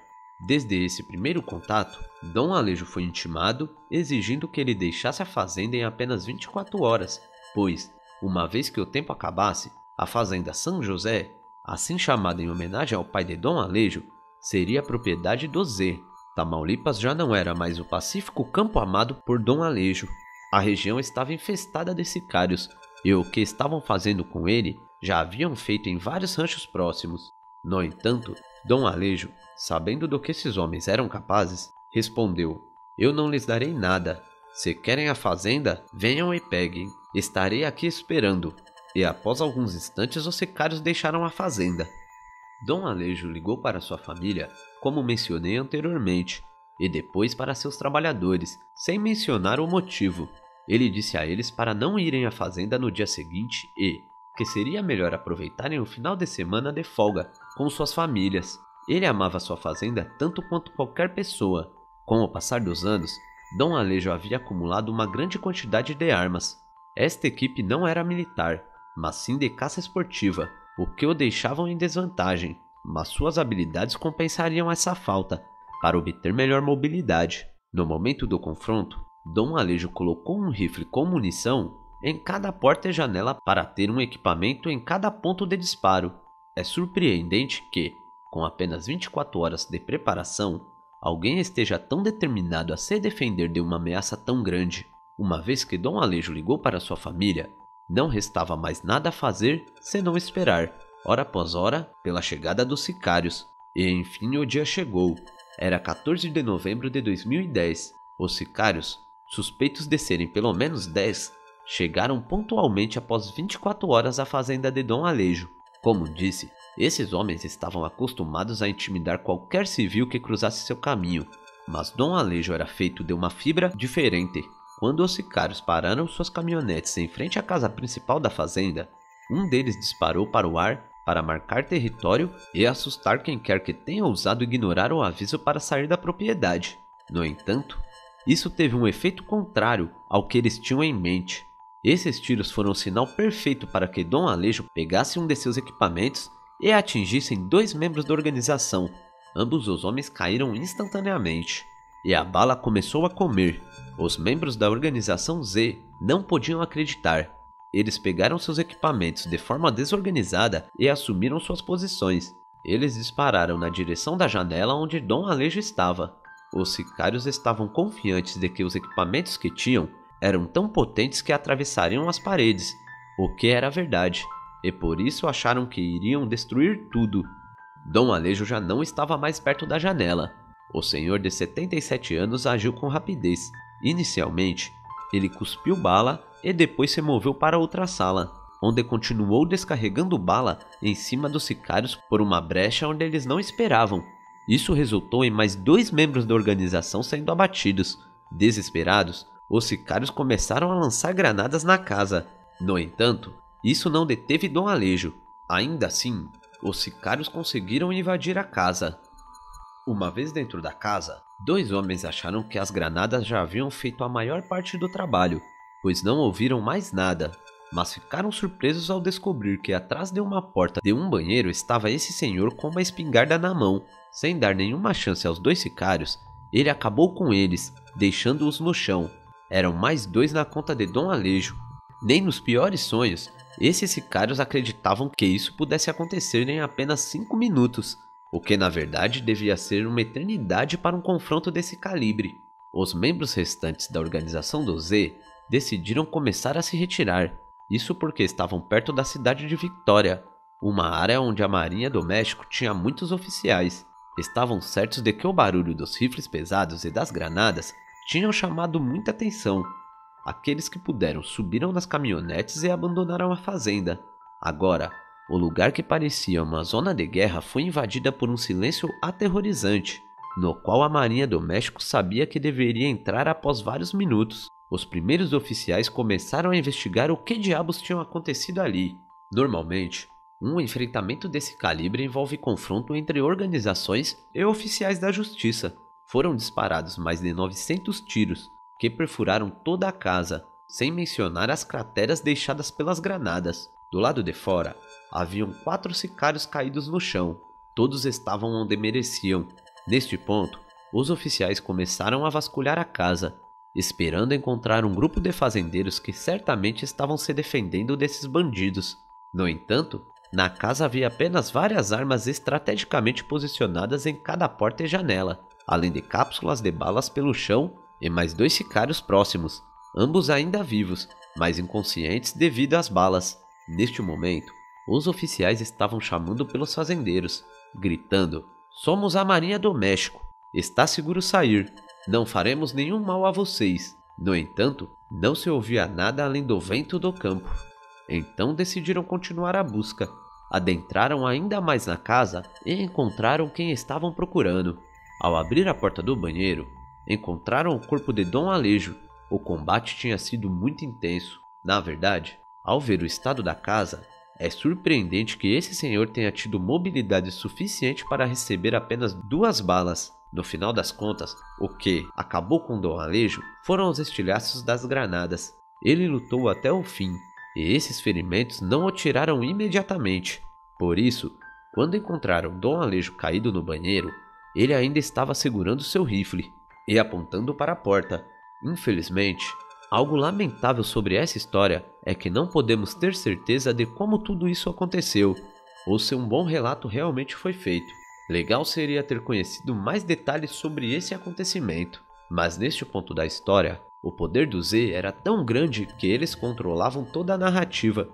Desde esse primeiro contato, Dom Alejo foi intimado, exigindo que ele deixasse a fazenda em apenas 24 horas, pois, uma vez que o tempo acabasse, a fazenda São José, assim chamada em homenagem ao pai de Dom Alejo, seria propriedade do Z. Tamaulipas já não era mais o pacífico campo amado por Dom Alejo. A região estava infestada de sicários, e o que estavam fazendo com ele já haviam feito em vários ranchos próximos. No entanto, Dom Alejo, sabendo do que esses homens eram capazes, respondeu: eu não lhes darei nada. Se querem a fazenda, venham e peguem. Estarei aqui esperando. E após alguns instantes os sicários deixaram a fazenda. Dom Alejo ligou para sua família, como mencionei anteriormente, e depois para seus trabalhadores, sem mencionar o motivo. Ele disse a eles para não irem à fazenda no dia seguinte e que seria melhor aproveitarem o final de semana de folga com suas famílias. Ele amava sua fazenda tanto quanto qualquer pessoa. Com o passar dos anos, Dom Alejo havia acumulado uma grande quantidade de armas. Esta equipe não era militar, mas sim de caça esportiva, o que o deixavam em desvantagem, mas suas habilidades compensariam essa falta, para obter melhor mobilidade. No momento do confronto, Dom Alejo colocou um rifle com munição em cada porta e janela para ter um equipamento em cada ponto de disparo. É surpreendente que, com apenas 24 horas de preparação, alguém esteja tão determinado a se defender de uma ameaça tão grande. Uma vez que Dom Alejo ligou para sua família, não restava mais nada a fazer senão esperar, hora após hora, pela chegada dos sicários. E enfim o dia chegou. Era 14 de novembro de 2010. Os sicários, suspeitos de serem pelo menos 10, chegaram pontualmente após 24 horas à fazenda de Dom Alejo. Como disse, esses homens estavam acostumados a intimidar qualquer civil que cruzasse seu caminho, mas Dom Alejo era feito de uma fibra diferente. Quando os sicários pararam suas caminhonetes em frente à casa principal da fazenda, um deles disparou para o ar para marcar território e assustar quem quer que tenha ousado ignorar o aviso para sair da propriedade. No entanto, Isso teve um efeito contrário ao que eles tinham em mente. Esses tiros foram o sinal perfeito para que Dom Alejo pegasse um de seus equipamentos e atingissem 2 membros da organização. Ambos os homens caíram instantaneamente, e a bala começou a comer. Os membros da organização Z não podiam acreditar. Eles pegaram seus equipamentos de forma desorganizada e assumiram suas posições. Eles dispararam na direção da janela onde Dom Alejo estava. Os sicários estavam confiantes de que os equipamentos que tinham eram tão potentes que atravessariam as paredes, o que era verdade, e por isso acharam que iriam destruir tudo. Dom Alejo já não estava mais perto da janela. O senhor de 77 anos agiu com rapidez. Inicialmente, ele cuspiu bala e depois se moveu para outra sala, onde continuou descarregando bala em cima dos sicários por uma brecha onde eles não esperavam. Isso resultou em mais 2 membros da organização sendo abatidos. Desesperados, os sicários começaram a lançar granadas na casa. No entanto, isso não deteve Dom Alejo. Ainda assim, os sicários conseguiram invadir a casa. Uma vez dentro da casa, 2 homens acharam que as granadas já haviam feito a maior parte do trabalho, pois não ouviram mais nada, mas ficaram surpresos ao descobrir que atrás de uma porta de um banheiro estava esse senhor com uma espingarda na mão. Sem dar nenhuma chance aos 2 sicários, ele acabou com eles, deixando-os no chão. Eram mais 2 na conta de Dom Alejo. Nem nos piores sonhos, esses sicários acreditavam que isso pudesse acontecer em apenas 5 minutos, o que na verdade devia ser uma eternidade para um confronto desse calibre. Os membros restantes da organização do Z decidiram começar a se retirar, isso porque estavam perto da cidade de Victoria, uma área onde a Marinha do México tinha muitos oficiais. Estavam certos de que o barulho dos rifles pesados e das granadas tinham chamado muita atenção. Aqueles que puderam subiram nas caminhonetes e abandonaram a fazenda. Agora, o lugar que parecia uma zona de guerra foi invadida por um silêncio aterrorizante, no qual a Marinha do México sabia que deveria entrar após vários minutos. Os primeiros oficiais começaram a investigar o que diabos tinha acontecido ali. Normalmente, um enfrentamento desse calibre envolve confronto entre organizações e oficiais da justiça. Foram disparados mais de 900 tiros, que perfuraram toda a casa, sem mencionar as crateras deixadas pelas granadas. Do lado de fora, haviam 4 sicários caídos no chão. Todos estavam onde mereciam. Neste ponto, os oficiais começaram a vasculhar a casa, esperando encontrar um grupo de fazendeiros que certamente estavam se defendendo desses bandidos. No entanto, na casa havia apenas várias armas estrategicamente posicionadas em cada porta e janela, além de cápsulas de balas pelo chão e mais 2 sicários próximos, ambos ainda vivos, mas inconscientes devido às balas. Neste momento, os oficiais estavam chamando pelos fazendeiros, gritando: "Somos a Marinha do México, está seguro sair, não faremos nenhum mal a vocês." No entanto, não se ouvia nada além do vento do campo. Então decidiram continuar a busca. Adentraram ainda mais na casa e encontraram quem estavam procurando. Ao abrir a porta do banheiro, encontraram o corpo de Dom Alejo. O combate tinha sido muito intenso. Na verdade, ao ver o estado da casa, é surpreendente que esse senhor tenha tido mobilidade suficiente para receber apenas 2 balas. No final das contas, o que acabou com Dom Alejo foram os estilhaços das granadas. Ele lutou até o fim, e esses ferimentos não o tiraram imediatamente. Por isso, quando encontraram Dom Alejo caído no banheiro, ele ainda estava segurando seu rifle e apontando para a porta. Infelizmente, algo lamentável sobre essa história é que não podemos ter certeza de como tudo isso aconteceu, ou se um bom relato realmente foi feito. Legal seria ter conhecido mais detalhes sobre esse acontecimento, mas neste ponto da história, o poder do Z era tão grande que eles controlavam toda a narrativa.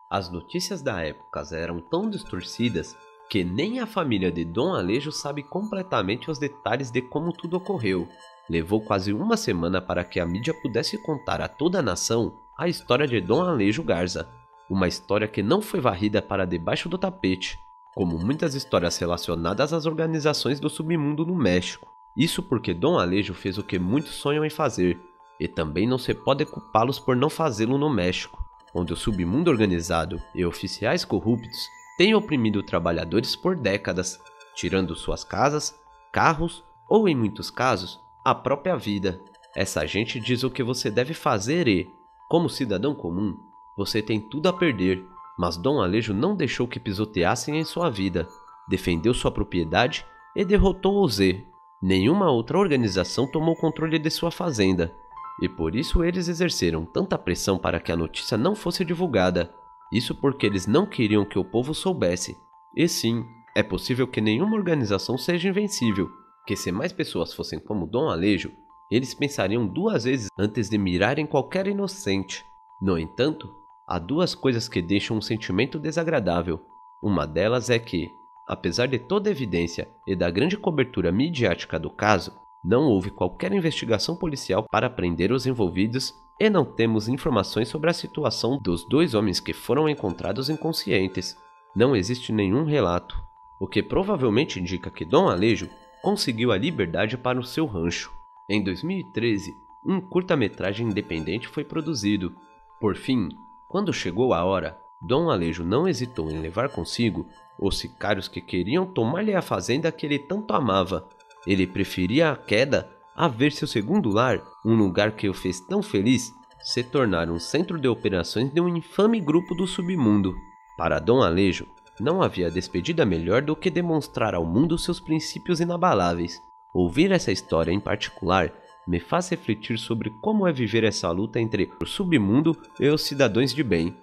As notícias da época eram tão distorcidas que nem a família de Dom Alejo sabe completamente os detalhes de como tudo ocorreu. Levou quase uma semana para que a mídia pudesse contar a toda a nação a história de Dom Alejo Garza, uma história que não foi varrida para debaixo do tapete, como muitas histórias relacionadas às organizações do submundo no México. Isso porque Dom Alejo fez o que muitos sonham em fazer, e também não se pode culpá-los por não fazê-lo no México, onde o submundo organizado e oficiais corruptos têm oprimido trabalhadores por décadas, tirando suas casas, carros ou, em muitos casos, a própria vida. Essa gente diz o que você deve fazer e, como cidadão comum, você tem tudo a perder. Mas Dom Alejo não deixou que pisoteassem em sua vida, defendeu sua propriedade e derrotou o Z. Nenhuma outra organização tomou controle de sua fazenda, e por isso eles exerceram tanta pressão para que a notícia não fosse divulgada. Isso porque eles não queriam que o povo soubesse. E sim, é possível que nenhuma organização seja invencível, que se mais pessoas fossem como Dom Alejo, eles pensariam 2 vezes antes de mirar em qualquer inocente. No entanto, há 2 coisas que deixam um sentimento desagradável. Uma delas é que, apesar de toda a evidência e da grande cobertura midiática do caso, não houve qualquer investigação policial para prender os envolvidos e não temos informações sobre a situação dos 2 homens que foram encontrados inconscientes. Não existe nenhum relato, o que provavelmente indica que Dom Alejo conseguiu a liberdade para o seu rancho. Em 2013, um curta-metragem independente foi produzido. Por fim, quando chegou a hora, Dom Alejo não hesitou em levar consigo os sicários que queriam tomar-lhe a fazenda que ele tanto amava. Ele preferia a queda a ver seu segundo lar, um lugar que o fez tão feliz, se tornar um centro de operações de um infame grupo do submundo. Para Dom Alejo, não havia despedida melhor do que demonstrar ao mundo seus princípios inabaláveis. Ouvir essa história em particular me faz refletir sobre como é viver essa luta entre o submundo e os cidadãos de bem.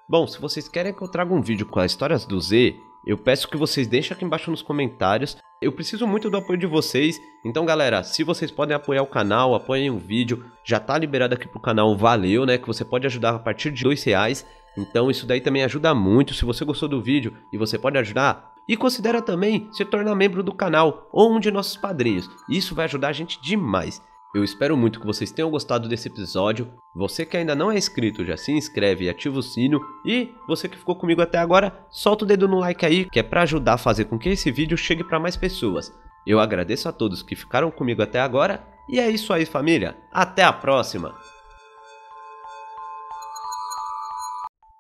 Bom, se vocês querem que eu traga um vídeo com as histórias do Z, eu peço que vocês deixem aqui embaixo nos comentários. Eu preciso muito do apoio de vocês, então galera, se vocês podem apoiar o canal, apoiem o vídeo, já tá liberado aqui pro canal, valeu, né, que você pode ajudar a partir de R$2, então isso daí também ajuda muito. Se você gostou do vídeo e você pode ajudar, e considera também se tornar membro do canal ou um de nossos padrinhos, isso vai ajudar a gente demais. Eu espero muito que vocês tenham gostado desse episódio. Você que ainda não é inscrito, já se inscreve e ativa o sino. E você que ficou comigo até agora, solta o dedo no like aí, que é para ajudar a fazer com que esse vídeo chegue para mais pessoas. Eu agradeço a todos que ficaram comigo até agora. E é isso aí, família. Até a próxima!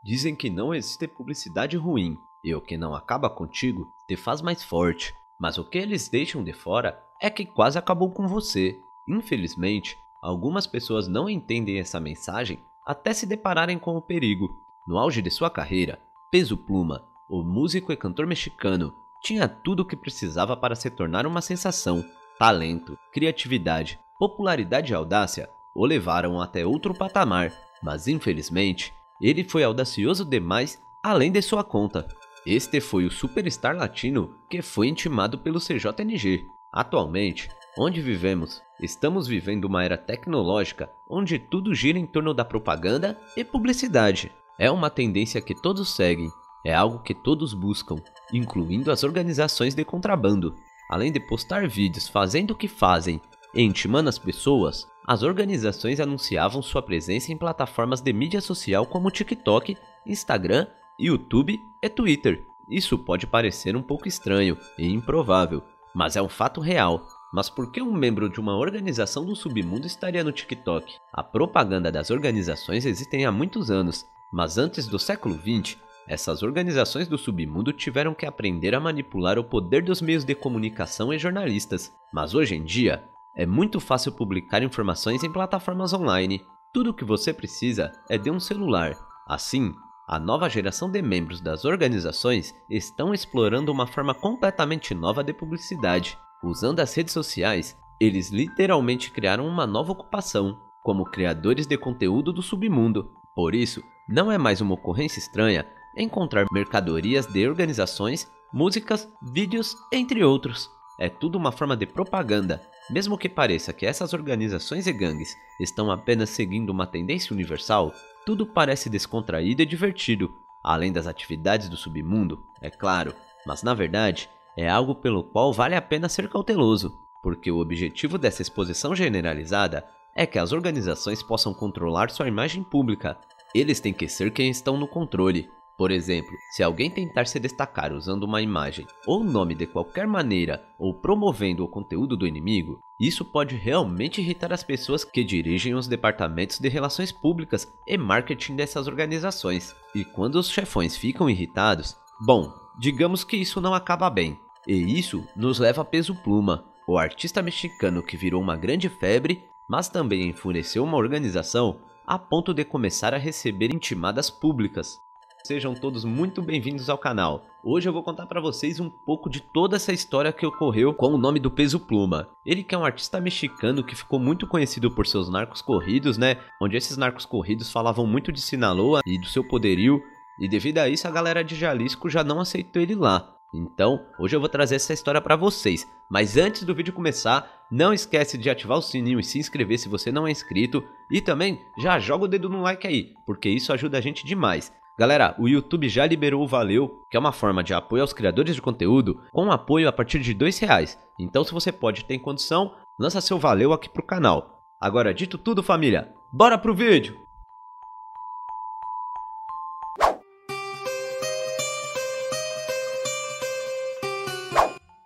Dizem que não existe publicidade ruim, e o que não acaba contigo te faz mais forte. Mas o que eles deixam de fora é que quase acabou com você. Infelizmente, algumas pessoas não entendem essa mensagem até se depararem com o perigo. No auge de sua carreira, Peso Pluma, o músico e cantor mexicano, tinha tudo o que precisava para se tornar uma sensação. Talento, criatividade, popularidade e audácia o levaram até outro patamar, mas infelizmente, ele foi audacioso demais além de sua conta. Este foi o superstar latino que foi intimado pelo CJNG. Atualmente, onde vivemos, estamos vivendo uma era tecnológica onde tudo gira em torno da propaganda e publicidade. É uma tendência que todos seguem, é algo que todos buscam, incluindo as organizações de contrabando. Além de postar vídeos fazendo o que fazem e intimando as pessoas, as organizações anunciavam sua presença em plataformas de mídia social como TikTok, Instagram, YouTube e Twitter. Isso pode parecer um pouco estranho e improvável, mas é um fato real. Mas por que um membro de uma organização do submundo estaria no TikTok? A propaganda das organizações existem há muitos anos, mas antes do século XX, essas organizações do submundo tiveram que aprender a manipular o poder dos meios de comunicação e jornalistas. Mas hoje em dia, é muito fácil publicar informações em plataformas online. Tudo o que você precisa é de um celular. Assim, a nova geração de membros das organizações estão explorando uma forma completamente nova de publicidade. Usando as redes sociais, eles literalmente criaram uma nova ocupação, como criadores de conteúdo do submundo. Por isso, não é mais uma ocorrência estranha encontrar mercadorias de organizações, músicas, vídeos, entre outros. É tudo uma forma de propaganda, mesmo que pareça que essas organizações e gangues estão apenas seguindo uma tendência universal, tudo parece descontraído e divertido, além das atividades do submundo, é claro, mas na verdade, é algo pelo qual vale a pena ser cauteloso, porque o objetivo dessa exposição generalizada é que as organizações possam controlar sua imagem pública. Eles têm que ser quem estão no controle. Por exemplo, se alguém tentar se destacar usando uma imagem ou nome de qualquer maneira ou promovendo o conteúdo do inimigo, isso pode realmente irritar as pessoas que dirigem os departamentos de relações públicas e marketing dessas organizações. E quando os chefões ficam irritados, bom, digamos que isso não acaba bem. E isso nos leva a Peso Pluma, o artista mexicano que virou uma grande febre, mas também enfureceu uma organização a ponto de começar a receber intimadas públicas. Sejam todos muito bem-vindos ao canal. Hoje eu vou contar pra vocês um pouco de toda essa história que ocorreu com o nome do Peso Pluma. Ele que é um artista mexicano que ficou muito conhecido por seus narcos corridos, né? Onde esses narcos corridos falavam muito de Sinaloa e do seu poderio. E devido a isso a galera de Jalisco já não aceitou ele lá. Então, hoje eu vou trazer essa história pra vocês. Mas antes do vídeo começar, não esquece de ativar o sininho e se inscrever se você não é inscrito. E também, já joga o dedo no like aí, porque isso ajuda a gente demais. Galera, o YouTube já liberou o Valeu, que é uma forma de apoio aos criadores de conteúdo, com apoio a partir de R$2. Então se você pode ter condição, lança seu Valeu aqui pro canal. Agora, dito tudo família, bora pro vídeo!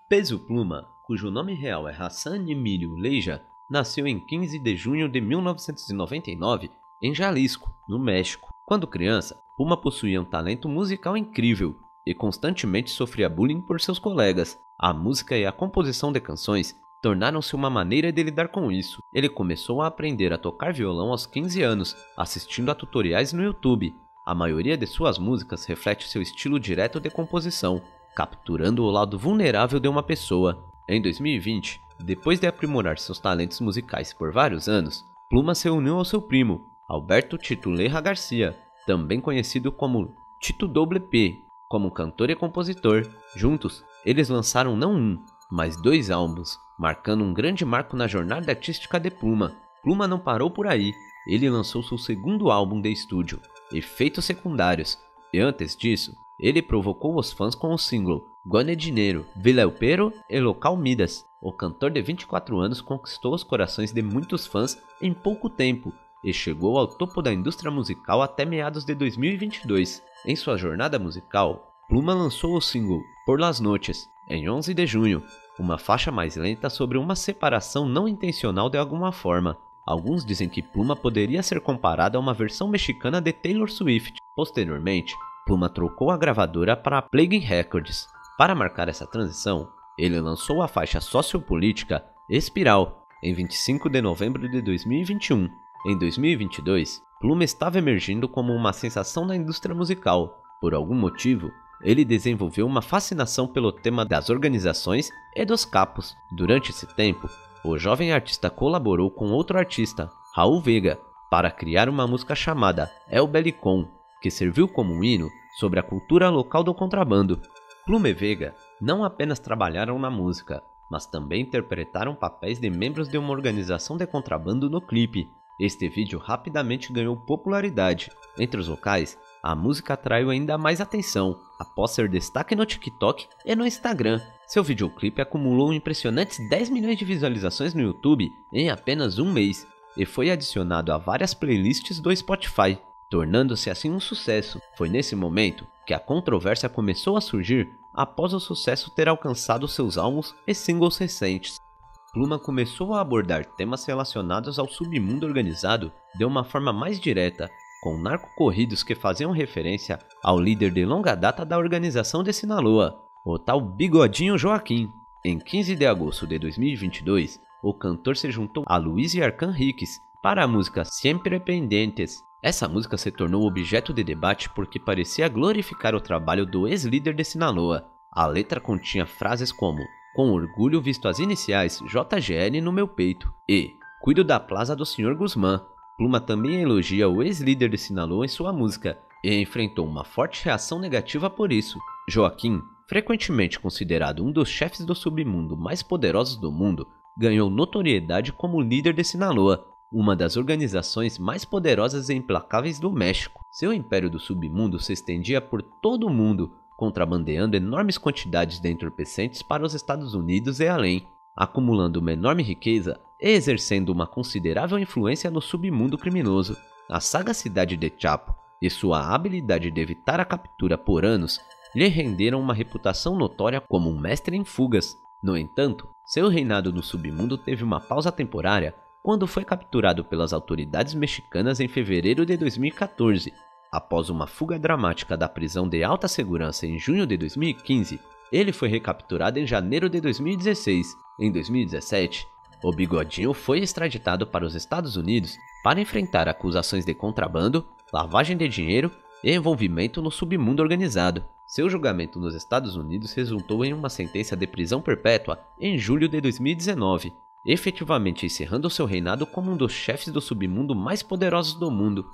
Peso Pluma, cujo nome real é Hassan Emílio Leija, nasceu em 15 de junho de 1999 em Jalisco, no México. Quando criança, Pluma possuía um talento musical incrível e constantemente sofria bullying por seus colegas. A música e a composição de canções tornaram-se uma maneira de lidar com isso. Ele começou a aprender a tocar violão aos 15 anos, assistindo a tutoriais no YouTube. A maioria de suas músicas reflete seu estilo direto de composição, capturando o lado vulnerável de uma pessoa. Em 2020, depois de aprimorar seus talentos musicais por vários anos, Pluma se uniu ao seu primo, Alberto Tito Leija Garcia, também conhecido como Tito Double P, como cantor e compositor. Juntos, eles lançaram não um, mas 2 álbuns, marcando um grande marco na jornada artística de Pluma. Pluma não parou por aí, ele lançou seu segundo álbum de estúdio, Efeitos Secundários, e antes disso, ele provocou os fãs com o single Gone Dinero, Vileupero e Local Midas. O cantor de 24 anos conquistou os corações de muitos fãs em pouco tempo e chegou ao topo da indústria musical até meados de 2022. Em sua jornada musical, Pluma lançou o single Por las Noches, em 11 de junho, uma faixa mais lenta sobre uma separação não intencional de alguma forma. Alguns dizem que Pluma poderia ser comparada a uma versão mexicana de Taylor Swift. Posteriormente, Pluma trocou a gravadora para a Plague Records. Para marcar essa transição, ele lançou a faixa sociopolítica Espiral, em 25 de novembro de 2021. Em 2022, Pluma estava emergindo como uma sensação na indústria musical. Por algum motivo, ele desenvolveu uma fascinação pelo tema das organizações e dos capos. Durante esse tempo, o jovem artista colaborou com outro artista, Raul Vega, para criar uma música chamada El Belicón, que serviu como um hino sobre a cultura local do contrabando. Pluma e Vega não apenas trabalharam na música, mas também interpretaram papéis de membros de uma organização de contrabando no clipe. Este vídeo rapidamente ganhou popularidade. Entre os locais, a música atraiu ainda mais atenção, após ser destaque no TikTok e no Instagram. Seu videoclipe acumulou impressionantes 10 milhões de visualizações no YouTube em apenas um mês, e foi adicionado a várias playlists do Spotify, tornando-se assim um sucesso. Foi nesse momento que a controvérsia começou a surgir após o sucesso ter alcançado seus álbuns e singles recentes. Pluma começou a abordar temas relacionados ao submundo organizado de uma forma mais direta, com narco-corridos que faziam referência ao líder de longa data da organização de Sinaloa, o tal Bigodinho Joaquim. Em 15 de agosto de 2022, o cantor se juntou a Luis e Arcan Riques para a música Siempre Pendientes. Essa música se tornou objeto de debate porque parecia glorificar o trabalho do ex-líder de Sinaloa. A letra continha frases como "Com orgulho visto as iniciais JGL no meu peito" e "Cuido da plaza do Sr. Guzmán". Pluma também elogia o ex-líder de Sinaloa em sua música e enfrentou uma forte reação negativa por isso. Joaquim, frequentemente considerado um dos chefes do submundo mais poderosos do mundo, ganhou notoriedade como líder de Sinaloa, uma das organizações mais poderosas e implacáveis do México. Seu império do submundo se estendia por todo o mundo, contrabandeando enormes quantidades de entorpecentes para os Estados Unidos e além, acumulando uma enorme riqueza e exercendo uma considerável influência no submundo criminoso. A sagacidade de Chapo e sua habilidade de evitar a captura por anos lhe renderam uma reputação notória como um mestre em fugas. No entanto, seu reinado no submundo teve uma pausa temporária quando foi capturado pelas autoridades mexicanas em fevereiro de 2014. Após uma fuga dramática da prisão de alta segurança em junho de 2015, ele foi recapturado em janeiro de 2016. Em 2017, o Bigodinho foi extraditado para os Estados Unidos para enfrentar acusações de contrabando, lavagem de dinheiro e envolvimento no submundo organizado. Seu julgamento nos Estados Unidos resultou em uma sentença de prisão perpétua em julho de 2019, efetivamente encerrando seu reinado como um dos chefes do submundo mais poderosos do mundo.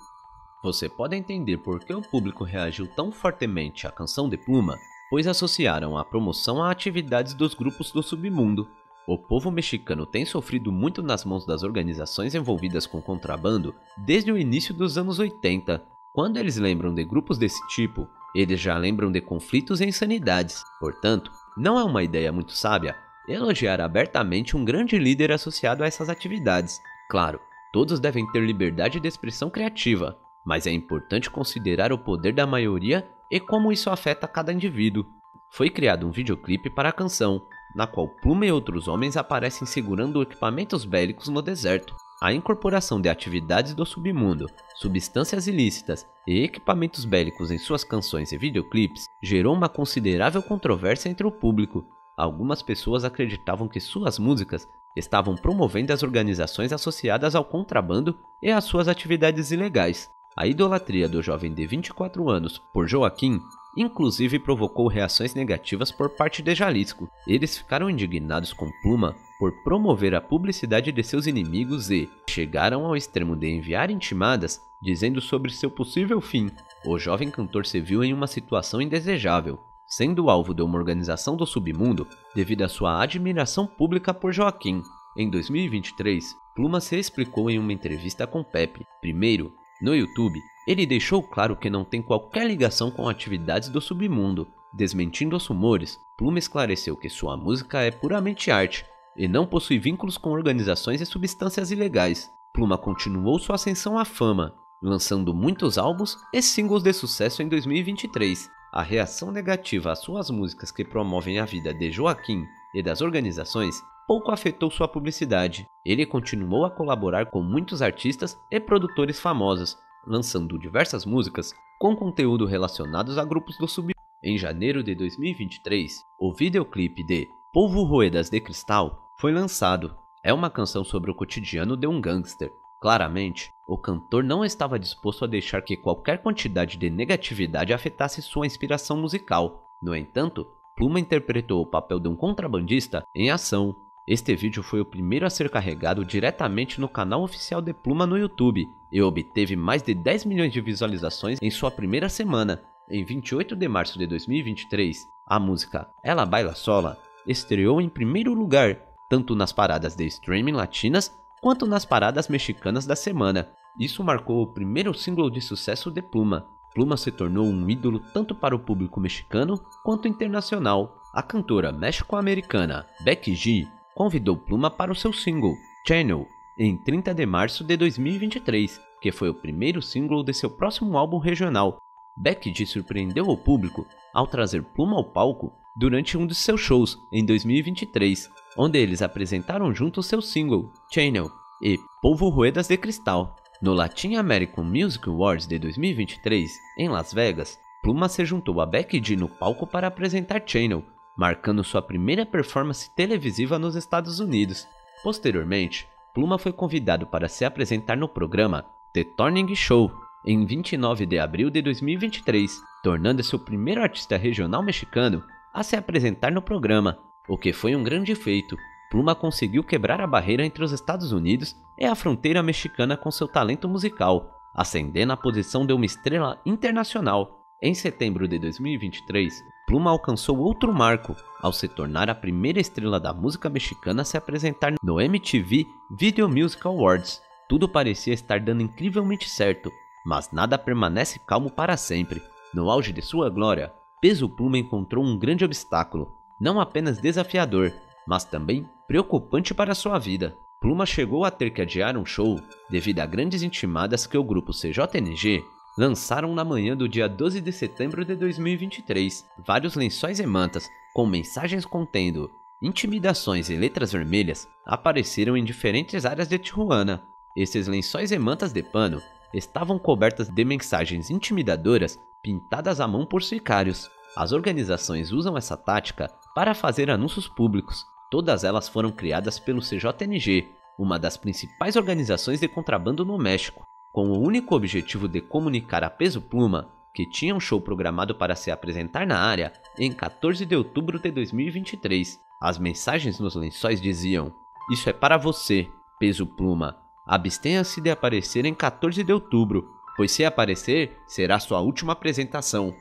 Você pode entender por que o público reagiu tão fortemente à canção de Pluma, pois associaram a promoção a atividades dos grupos do submundo. O povo mexicano tem sofrido muito nas mãos das organizações envolvidas com contrabando desde o início dos anos 80. Quando eles lembram de grupos desse tipo, eles já lembram de conflitos e insanidades. Portanto, não é uma ideia muito sábia elogiar abertamente um grande líder associado a essas atividades. Claro, todos devem ter liberdade de expressão criativa, mas é importante considerar o poder da maioria e como isso afeta cada indivíduo. Foi criado um videoclipe para a canção, na qual Pluma e outros homens aparecem segurando equipamentos bélicos no deserto. A incorporação de atividades do submundo, substâncias ilícitas e equipamentos bélicos em suas canções e videoclipes gerou uma considerável controvérsia entre o público. Algumas pessoas acreditavam que suas músicas estavam promovendo as organizações associadas ao contrabando e às suas atividades ilegais. A idolatria do jovem de 24 anos por Joaquim inclusive provocou reações negativas por parte de Jalisco. Eles ficaram indignados com Pluma por promover a publicidade de seus inimigos e chegaram ao extremo de enviar intimadas dizendo sobre seu possível fim. O jovem cantor se viu em uma situação indesejável, sendo alvo de uma organização do submundo devido à sua admiração pública por Joaquim. Em 2023, Pluma se explicou em uma entrevista com Pepe. Primeiro, no YouTube, ele deixou claro que não tem qualquer ligação com atividades do submundo. Desmentindo os rumores, Pluma esclareceu que sua música é puramente arte e não possui vínculos com organizações e substâncias ilegais. Pluma continuou sua ascensão à fama, lançando muitos álbuns e singles de sucesso em 2023. A reação negativa às suas músicas que promovem a vida de Joaquim e das organizações pouco afetou sua publicidade. Ele continuou a colaborar com muitos artistas e produtores famosos, lançando diversas músicas com conteúdo relacionados a grupos do submundo. Em janeiro de 2023, o videoclipe de Polvo Ruedas de Cristal foi lançado. É uma canção sobre o cotidiano de um gangster. Claramente, o cantor não estava disposto a deixar que qualquer quantidade de negatividade afetasse sua inspiração musical. No entanto, Pluma interpretou o papel de um contrabandista em ação. Este vídeo foi o primeiro a ser carregado diretamente no canal oficial de Pluma no YouTube e obteve mais de 10 milhões de visualizações em sua primeira semana. Em 28 de março de 2023, a música Ela Baila Sola estreou em primeiro lugar, tanto nas paradas de streaming latinas quanto nas paradas mexicanas da semana. Isso marcou o primeiro single de sucesso de Pluma. Pluma se tornou um ídolo tanto para o público mexicano quanto internacional. A cantora méxico-americana Becky G convidou Pluma para o seu single, Channel, em 30 de março de 2023, que foi o primeiro single de seu próximo álbum regional. Becky G surpreendeu o público ao trazer Pluma ao palco durante um de seus shows em 2023, onde eles apresentaram juntos seu single, Channel, e Polvo Ruedas de Cristal. No Latin American Music Awards de 2023, em Las Vegas, Pluma se juntou a Becky G no palco para apresentar Channel, marcando sua primeira performance televisiva nos Estados Unidos. Posteriormente, Pluma foi convidado para se apresentar no programa The Turning Show em 29 de abril de 2023, tornando-se o primeiro artista regional mexicano a se apresentar no programa, o que foi um grande feito. Pluma conseguiu quebrar a barreira entre os Estados Unidos e a fronteira mexicana com seu talento musical, ascendendo à posição de uma estrela internacional. Em setembro de 2023, Pluma alcançou outro marco ao se tornar a primeira estrela da música mexicana a se apresentar no MTV Video Music Awards. Tudo parecia estar dando incrivelmente certo, mas nada permanece calmo para sempre. No auge de sua glória, Peso Pluma encontrou um grande obstáculo, não apenas desafiador, mas também preocupante para sua vida. Pluma chegou a ter que adiar um show devido a grandes intimadas que o grupo CJNG lançaram na manhã do dia 12 de setembro de 2023. Vários lençóis e mantas com mensagens contendo intimidações e letras vermelhas apareceram em diferentes áreas de Tijuana. Esses lençóis e mantas de pano estavam cobertas de mensagens intimidadoras pintadas à mão por sicários. As organizações usam essa tática para fazer anúncios públicos, Todas elas foram criadas pelo CJNG, uma das principais organizações de contrabando no México, com o único objetivo de comunicar a Peso Pluma que tinha um show programado para se apresentar na área em 14 de outubro de 2023. As mensagens nos lençóis diziam: "Isso é para você, Peso Pluma. Abstenha-se de aparecer em 14 de outubro, pois se aparecer, será sua última apresentação."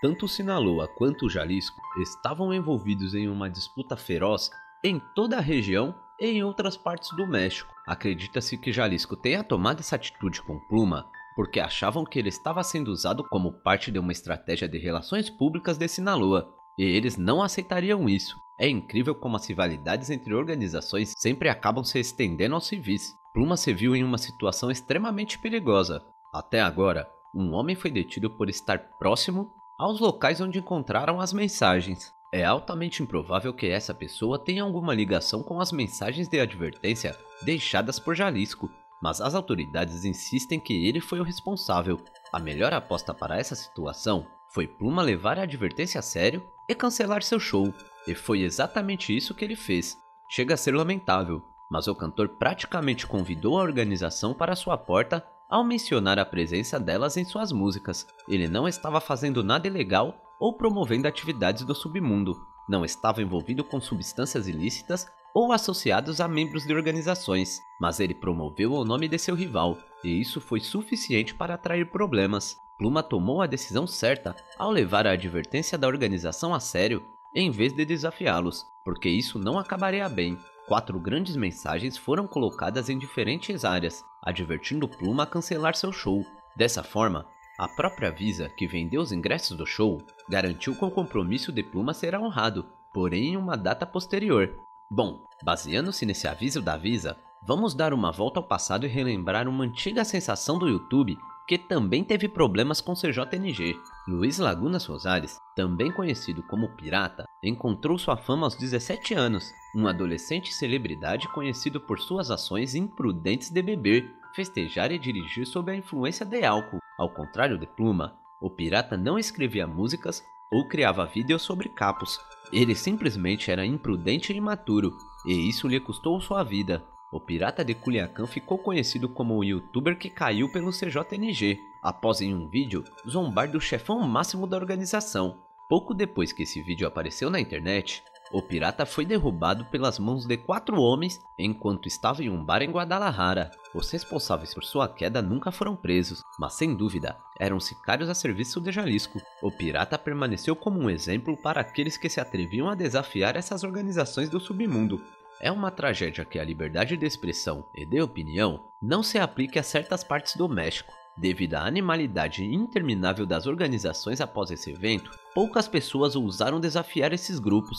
Tanto Sinaloa quanto o Jalisco estavam envolvidos em uma disputa feroz em toda a região e em outras partes do México. Acredita-se que Jalisco tenha tomado essa atitude com Pluma porque achavam que ele estava sendo usado como parte de uma estratégia de relações públicas de Sinaloa, e eles não aceitariam isso. É incrível como as rivalidades entre organizações sempre acabam se estendendo aos civis. Pluma se viu em uma situação extremamente perigosa. Até agora, um homem foi detido por estar próximo aos locais onde encontraram as mensagens. É altamente improvável que essa pessoa tenha alguma ligação com as mensagens de advertência deixadas por Jalisco, mas as autoridades insistem que ele foi o responsável. A melhor aposta para essa situação foi Pluma levar a advertência a sério e cancelar seu show, e foi exatamente isso que ele fez. Chega a ser lamentável, mas o cantor praticamente convidou a organização para sua porta ao mencionar a presença delas em suas músicas. Ele não estava fazendo nada ilegal ou promovendo atividades do submundo, não estava envolvido com substâncias ilícitas ou associados a membros de organizações, mas ele promoveu o nome de seu rival, e isso foi suficiente para atrair problemas. Pluma tomou a decisão certa ao levar a advertência da organização a sério, em vez de desafiá-los, porque isso não acabaria bem. 4 grandes mensagens foram colocadas em diferentes áreas, advertindo Pluma a cancelar seu show. Dessa forma, a própria Visa, que vendeu os ingressos do show, garantiu que o compromisso de Pluma será honrado, porém em uma data posterior. Bom, baseando-se nesse aviso da Visa, vamos dar uma volta ao passado e relembrar uma antiga sensação do YouTube que também teve problemas com CJNG. Luiz Lagunas Rosales, também conhecido como Pirata, encontrou sua fama aos 17 anos, um adolescente celebridade conhecido por suas ações imprudentes de beber, festejar e dirigir sob a influência de álcool. Ao contrário de Pluma, o Pirata não escrevia músicas ou criava vídeos sobre capos. Ele simplesmente era imprudente e imaturo, e isso lhe custou sua vida. O Pirata de Culiacán ficou conhecido como o youtuber que caiu pelo CJNG, após em um vídeo zombar do chefão máximo da organização. Pouco depois que esse vídeo apareceu na internet, o Pirata foi derrubado pelas mãos de 4 homens enquanto estava em um bar em Guadalajara. Os responsáveis por sua queda nunca foram presos, mas sem dúvida eram sicários a serviço de Jalisco. O Pirata permaneceu como um exemplo para aqueles que se atreviam a desafiar essas organizações do submundo. É uma tragédia que a liberdade de expressão e de opinião não se aplique a certas partes do México. Devido à animalidade interminável das organizações após esse evento, poucas pessoas ousaram desafiar esses grupos.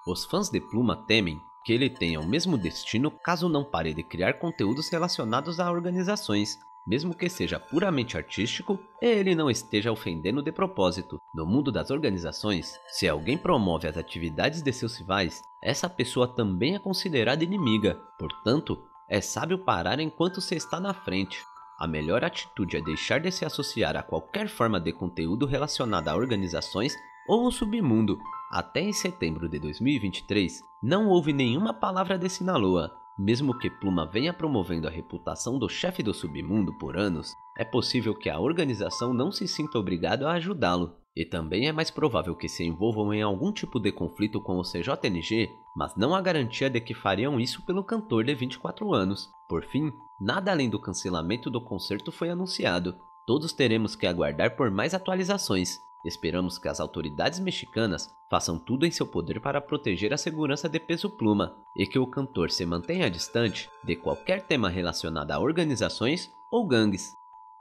Os fãs de Pluma temem que ele tenha o mesmo destino caso não pare de criar conteúdos relacionados a organizações, mesmo que seja puramente artístico e ele não esteja ofendendo de propósito. No mundo das organizações, se alguém promove as atividades de seus rivais, essa pessoa também é considerada inimiga, portanto, é sábio parar enquanto se está na frente. A melhor atitude é deixar de se associar a qualquer forma de conteúdo relacionado a organizações ou ao submundo. Até em setembro de 2023, não houve nenhuma palavra de Sinaloa. Mesmo que Pluma venha promovendo a reputação do chefe do submundo por anos, é possível que a organização não se sinta obrigada a ajudá-lo. E também é mais provável que se envolvam em algum tipo de conflito com o CJNG, mas não há garantia de que fariam isso pelo cantor de 24 anos. Por fim, nada além do cancelamento do concerto foi anunciado. Todos teremos que aguardar por mais atualizações. Esperamos que as autoridades mexicanas façam tudo em seu poder para proteger a segurança de Peso Pluma e que o cantor se mantenha distante de qualquer tema relacionado a organizações ou gangues.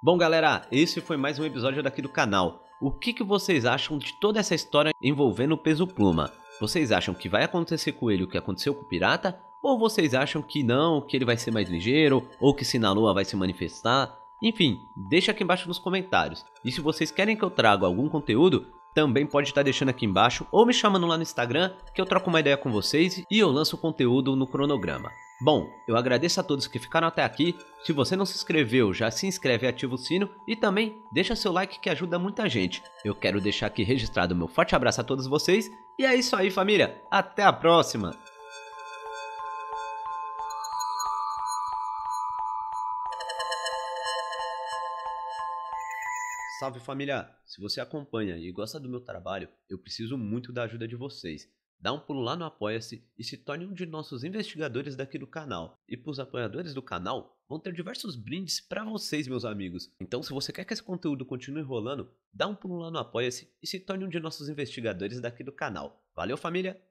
Bom galera, esse foi mais um episódio daqui do canal. O que vocês acham de toda essa história envolvendo o Peso Pluma? Vocês acham que vai acontecer com ele o que aconteceu com o Pirata? Ou vocês acham que não, que ele vai ser mais ligeiro? Ou que Sinaloa vai se manifestar? Enfim, deixa aqui embaixo nos comentários. E se vocês querem que eu traga algum conteúdo, também pode estar deixando aqui embaixo ou me chamando lá no Instagram que eu troco uma ideia com vocês e eu lanço o conteúdo no cronograma. Bom, eu agradeço a todos que ficaram até aqui. Se você não se inscreveu, já se inscreve e ativa o sino e também deixa seu like que ajuda muita gente. Eu quero deixar aqui registrado meu forte abraço a todos vocês e é isso aí família, até a próxima! Salve família! Se você acompanha e gosta do meu trabalho, eu preciso muito da ajuda de vocês. Dá um pulo lá no Apoia-se e se torne um de nossos investigadores daqui do canal. E para os apoiadores do canal, vão ter diversos brindes para vocês, meus amigos. Então, se você quer que esse conteúdo continue rolando, dá um pulo lá no Apoia-se e se torne um de nossos investigadores daqui do canal. Valeu, família!